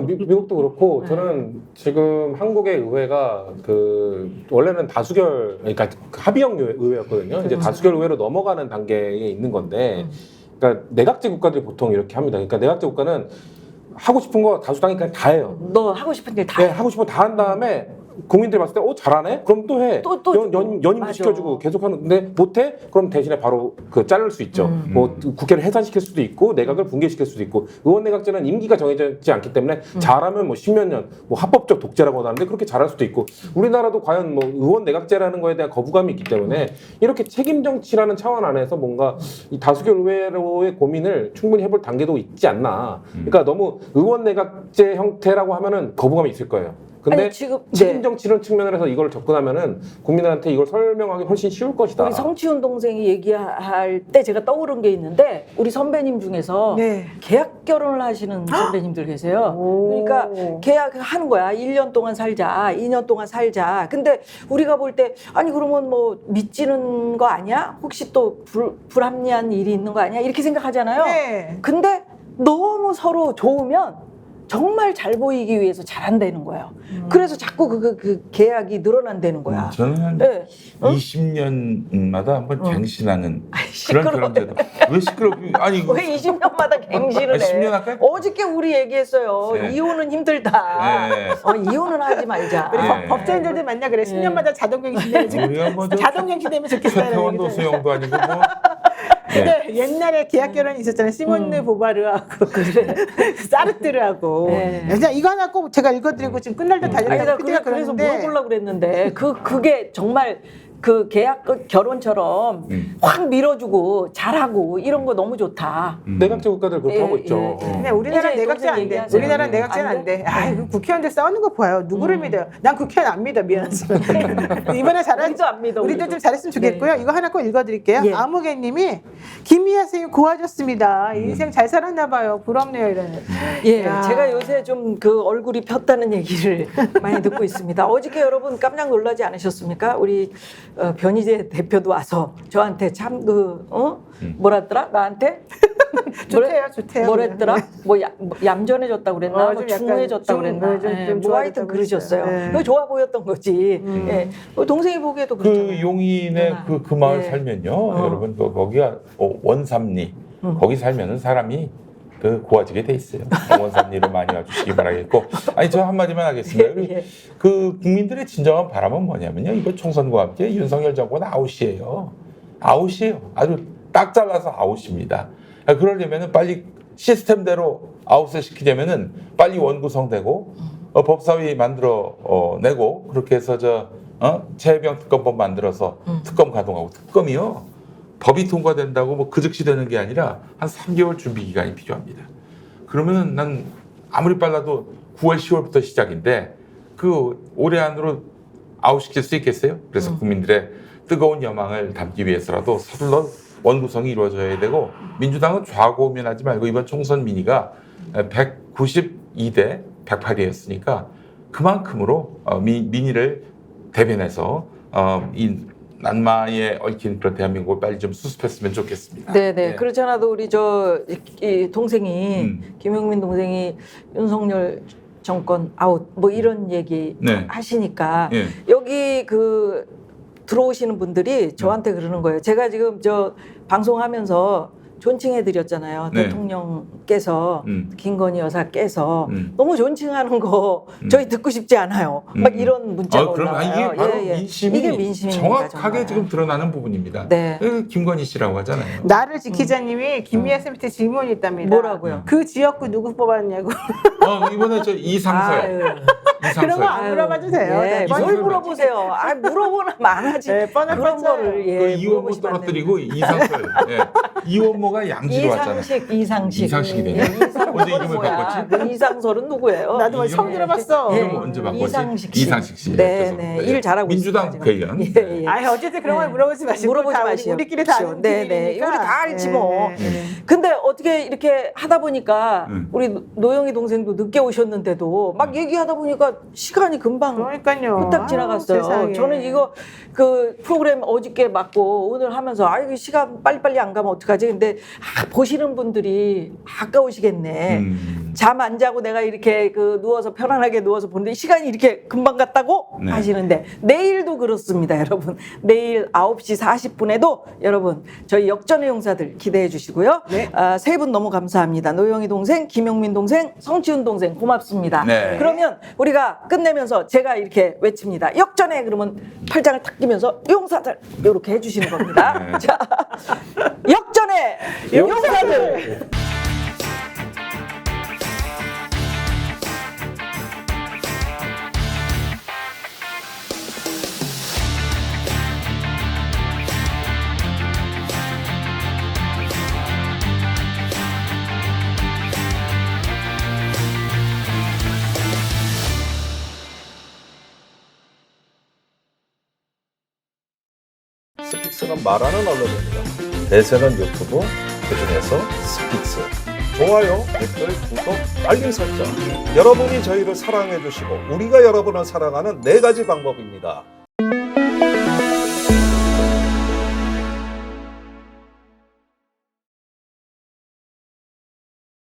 [SPEAKER 4] 미국도 그렇고 저는 지금 한국의 의회가 그 원래는 다수결 그러니까 합의형 의회였거든요. 이제 다수결 의회로 넘어가는 단계에 있는 건데, 그러니까 내각제 국가들이 보통 이렇게 합니다. 그러니까 내각제 국가는 하고 싶은 거 다수당이 그냥 다 해요.
[SPEAKER 1] 너 하고 싶은 일 다
[SPEAKER 4] 네,
[SPEAKER 1] 해.
[SPEAKER 4] 하고 싶은 거 다 한 다음에 국민들이 봤을 때 잘하네? 그럼 또 해.
[SPEAKER 1] 또
[SPEAKER 4] 연임도
[SPEAKER 1] 맞아.
[SPEAKER 4] 시켜주고 계속 하는데 못해? 그럼 대신에 바로 그 자를 수 있죠. 뭐 국회를 해산시킬 수도 있고 내각을 붕괴시킬 수도 있고 의원 내각제는 임기가 정해지지 않기 때문에 잘하면 뭐 10몇 년 뭐 합법적 독재라고 하는데 그렇게 잘할 수도 있고 우리나라도 과연 뭐 의원 내각제라는 거에 대한 거부감이 있기 때문에 이렇게 책임 정치라는 차원 안에서 뭔가 이 다수결 의회로의 고민을 충분히 해볼 단계도 있지 않나. 그러니까 너무 의원 내각제 형태라고 하면은 거부감이 있을 거예요. 근데
[SPEAKER 1] 아니, 지금
[SPEAKER 4] 책임 정치는 측면에서 이걸 접근하면은 국민들한테 이걸 설명하기 훨씬 쉬울 것이다.
[SPEAKER 1] 우리 성치훈 동생이 얘기할 때 제가 떠오른 게 있는데 우리 선배님 중에서
[SPEAKER 5] 네.
[SPEAKER 1] 계약 결혼을 하시는 선배님들 계세요.
[SPEAKER 5] 오.
[SPEAKER 1] 그러니까 계약하는 거야. 1년 동안 살자, 2년 동안 살자. 근데 우리가 볼 때 아니 그러면 뭐 믿지는 거 아니야? 혹시 또 불합리한 일이 있는 거 아니야? 이렇게 생각하잖아요.
[SPEAKER 5] 네.
[SPEAKER 1] 근데 너무 서로 좋으면 정말 잘 보이기 위해서 잘한다는 거예요. 그래서 자꾸 그 계약이 늘어난다는 거야.
[SPEAKER 2] 저는 한
[SPEAKER 1] 네.
[SPEAKER 2] 20년마다 한번 갱신하는
[SPEAKER 1] 시끄러워요.
[SPEAKER 2] 그런 제도. 왜 시끄럽? 아니 이거
[SPEAKER 1] 왜 20년마다 갱신을 해?
[SPEAKER 2] 10년 할까요?
[SPEAKER 1] 어저께 우리 얘기했어요.
[SPEAKER 2] 네.
[SPEAKER 1] 이혼은 힘들다.
[SPEAKER 2] 네.
[SPEAKER 1] 이혼은 하지 말자.
[SPEAKER 5] 우리
[SPEAKER 2] 네.
[SPEAKER 5] 법조인들도 만나 그래. 10년마다 자동갱신되면
[SPEAKER 2] 우리가 뭐저
[SPEAKER 5] 자동갱신되면 좋겠어요.
[SPEAKER 2] 최태원도 수용도 아니고 뭐.
[SPEAKER 5] 근데 옛날에 계약 결혼이 있었잖아요. 시몬느 보바르하고 사르트르하고.
[SPEAKER 1] 네.
[SPEAKER 5] 그냥 이거 하나 꼭 제가 읽어드리고 지금 끝날 때
[SPEAKER 1] 아니,
[SPEAKER 5] 달려가고
[SPEAKER 1] 나
[SPEAKER 5] PD가
[SPEAKER 1] 그래서
[SPEAKER 5] 그러는데
[SPEAKER 1] 물어보려고 그랬는데 그게 정말 그 계약 결혼처럼 확 밀어주고 잘하고 이런 거 너무 좋다.
[SPEAKER 4] 내각제 국가들 그렇게
[SPEAKER 1] 예,
[SPEAKER 4] 하고 있죠.
[SPEAKER 1] 예.
[SPEAKER 5] 근데 우리나라
[SPEAKER 1] 이제
[SPEAKER 5] 내각제
[SPEAKER 1] 동생
[SPEAKER 5] 안 돼.
[SPEAKER 1] 얘기하세요.
[SPEAKER 5] 우리나라 내각제는
[SPEAKER 1] 안
[SPEAKER 5] 안
[SPEAKER 1] 돼?
[SPEAKER 5] 돼. 아이고 국회의원들 싸우는 거 봐요. 누구를 믿어요? 난 국회의원 안 믿어. 미안하지만 이번에 잘한
[SPEAKER 1] 우리도 안 믿어.
[SPEAKER 5] 우리도 좀 잘했으면 좋겠고요. 이거 하나 꼭 읽어드릴게요.
[SPEAKER 1] 예.
[SPEAKER 5] 아무개님이 김미아 선생님 고와줬습니다. 인생 잘 살았나 봐요. 부럽네요. 이러는.
[SPEAKER 1] 예,
[SPEAKER 5] 야.
[SPEAKER 1] 제가 요새 좀 그 얼굴이 폈다는 얘기를 많이 듣고 있습니다. 어저께 여러분 깜짝 놀라지 않으셨습니까? 우리 변희재 대표도 와서 저한테 참 뭐랬더라? 나한테?
[SPEAKER 5] 좋대요.
[SPEAKER 1] 뭐랬더라? 뭐 얌전해졌다고 그랬나? 뭐
[SPEAKER 5] 좀 약간
[SPEAKER 1] 중후해졌다고 그랬나?
[SPEAKER 5] 좀
[SPEAKER 1] 뭐 하여튼
[SPEAKER 5] 좋아졌다고
[SPEAKER 1] 그러셨어요.
[SPEAKER 5] 했어요. 네.
[SPEAKER 1] 그거 좋아 보였던 거지. 예. 동생이 보기에도 그렇잖아요.
[SPEAKER 2] 그 용인의 그 마을
[SPEAKER 1] 예.
[SPEAKER 2] 살면요, 여러분 거기가 원삼리 거기 살면은 사람이 그 고와지게 돼 있어요. 원삼리로 많이 와주시기 바라겠고, 아니 저 한마디만 하겠습니다.
[SPEAKER 1] 예.
[SPEAKER 2] 그 국민들의 진정한 바람은 뭐냐면요, 이번 총선과 함께 윤석열 정권 아웃이에요. 아웃이에요. 아주 딱 잘라서 아웃입니다. 그러려면은 빨리 시스템대로 아웃을 시키려면은 빨리 원구성되고 법사위 만들어 내고 그렇게 해서 최혜병 특검법 만들어서 특검 가동하고 특검이요 법이 통과된다고 뭐 그 즉시 되는 게 아니라 한 3개월 준비 기간이 필요합니다. 그러면은 난 아무리 빨라도 9월 10월부터 시작인데 그 올해 안으로 아웃시킬 수 있겠어요? 그래서 국민들의 뜨거운 여망을 담기 위해서라도 서둘러 원구성이 이루어져야 되고, 민주당은 좌고우면하지 말고 이번 총선 민의가 192대 108이었으니까 그만큼으로 민의를 대변해서 이 난마에 얽힌 그런 대한민국을 빨리 좀 수습했으면 좋겠습니다.
[SPEAKER 1] 네네.
[SPEAKER 2] 네.
[SPEAKER 1] 그렇지 않아도 우리 이 동생이 김용민 동생이 윤석열 정권 아웃 뭐 이런 얘기
[SPEAKER 2] 네.
[SPEAKER 1] 하시니까
[SPEAKER 2] 예.
[SPEAKER 1] 여기 들어오시는 분들이 저한테 그러는 거예요. 제가 지금 방송하면서 존칭해드렸잖아요.
[SPEAKER 2] 네.
[SPEAKER 1] 대통령께서 김건희 여사께서
[SPEAKER 2] 음.
[SPEAKER 1] 너무 존칭하는 거 저희 듣고 싶지 않아요. 막 이런 문자가
[SPEAKER 2] 그럼
[SPEAKER 1] 올라와요.
[SPEAKER 2] 이게 바로
[SPEAKER 1] 예, 예.
[SPEAKER 2] 민심이
[SPEAKER 1] 이게 민심입니다,
[SPEAKER 2] 정확하게
[SPEAKER 1] 정말.
[SPEAKER 2] 지금 드러나는 부분입니다.
[SPEAKER 1] 네.
[SPEAKER 2] 김건희 씨라고 하잖아요.
[SPEAKER 5] 나를 지키자님이 김미아 쌤한테 질문이 있답니다.
[SPEAKER 1] 뭐라고요?
[SPEAKER 5] 그 지역구 누구 뽑았냐고.
[SPEAKER 2] 이번에 저 이상설.
[SPEAKER 1] 아유.
[SPEAKER 5] 그런 거 안
[SPEAKER 1] 아유,
[SPEAKER 5] 물어봐도 돼요.
[SPEAKER 1] 예,
[SPEAKER 5] 네,
[SPEAKER 1] 뭘
[SPEAKER 2] 이상설
[SPEAKER 1] 물어보세요? 아, 물어보면 많하지.
[SPEAKER 5] 네, 뻔할
[SPEAKER 1] 그런
[SPEAKER 5] 뻔했어요.
[SPEAKER 1] 거를 예,
[SPEAKER 2] 그 이원모
[SPEAKER 1] 물어보시면 안
[SPEAKER 2] 떨어뜨리고 이상설. 예. 이원모가 양지로 왔잖아요.
[SPEAKER 1] 이상식.
[SPEAKER 2] 이상식이 되네.
[SPEAKER 1] 예, 이상설은
[SPEAKER 2] 언제 이름을
[SPEAKER 1] 뭐야?
[SPEAKER 2] 바꿨지?
[SPEAKER 1] 그 이상설은 누구예요?
[SPEAKER 5] 나도 뭐 처음 들어봤어.
[SPEAKER 2] 이름 언제 바꿨지?
[SPEAKER 1] 이상식 씨.
[SPEAKER 2] 이상식 씨.
[SPEAKER 1] 네,
[SPEAKER 2] 그래서,
[SPEAKER 1] 네.
[SPEAKER 2] 예.
[SPEAKER 1] 일 잘하고
[SPEAKER 2] 민주당
[SPEAKER 1] 있습니다,
[SPEAKER 2] 국회의원.
[SPEAKER 1] 지금. 예, 예.
[SPEAKER 5] 아니 어쨌든 그런 걸
[SPEAKER 1] 네.
[SPEAKER 5] 물어보지 마시고
[SPEAKER 1] 물어보지
[SPEAKER 5] 다
[SPEAKER 1] 마시오.
[SPEAKER 5] 우리끼리 다 아는
[SPEAKER 1] 네, 네.
[SPEAKER 5] 비밀이니까.
[SPEAKER 1] 우리 다 알지 뭐.
[SPEAKER 5] 네.
[SPEAKER 1] 근데 어떻게 이렇게 하다 보니까
[SPEAKER 2] 음.
[SPEAKER 1] 우리 노영희 동생도 늦게 오셨는데도 막 얘기하다 보니까 시간이 금방
[SPEAKER 5] 그러니까요.
[SPEAKER 1] 후딱 지나갔어요.
[SPEAKER 5] 아유, 세상에.
[SPEAKER 1] 저는 이거 그 프로그램 어저께 맞고 오늘 하면서 아 이거 시간 빨리빨리 안 가면 어떡하지? 근데 보시는 분들이 아까우시겠네. 잠 안 자고 내가 이렇게 그 누워서 편안하게 누워서 보는데 시간이 이렇게 금방 갔다고
[SPEAKER 2] 네.
[SPEAKER 1] 하시는데 내일도 그렇습니다, 여러분. 내일 9시 40분에도 여러분 저희 역전의 용사들 기대해 주시고요.
[SPEAKER 5] 네.
[SPEAKER 1] 세 분 너무 감사합니다. 노영희 동생, 김용민 동생, 성치훈 동생 고맙습니다.
[SPEAKER 2] 네.
[SPEAKER 1] 그러면 우리가 끝내면서 제가 이렇게 외칩니다. 역전에 그러면 팔짱을 탁 끼면서 용사들 이렇게 해주시는 겁니다.
[SPEAKER 2] 네.
[SPEAKER 1] 자, 역전의 용사들.
[SPEAKER 6] 스픽스는 말하는 언론입니다. 대세는 유튜브, 그중에서 스픽스. 좋아요, 댓글, 구독, 알림 설정. 여러분이 저희를 사랑해 주시고 우리가 여러분을 사랑하는 4가지 방법입니다.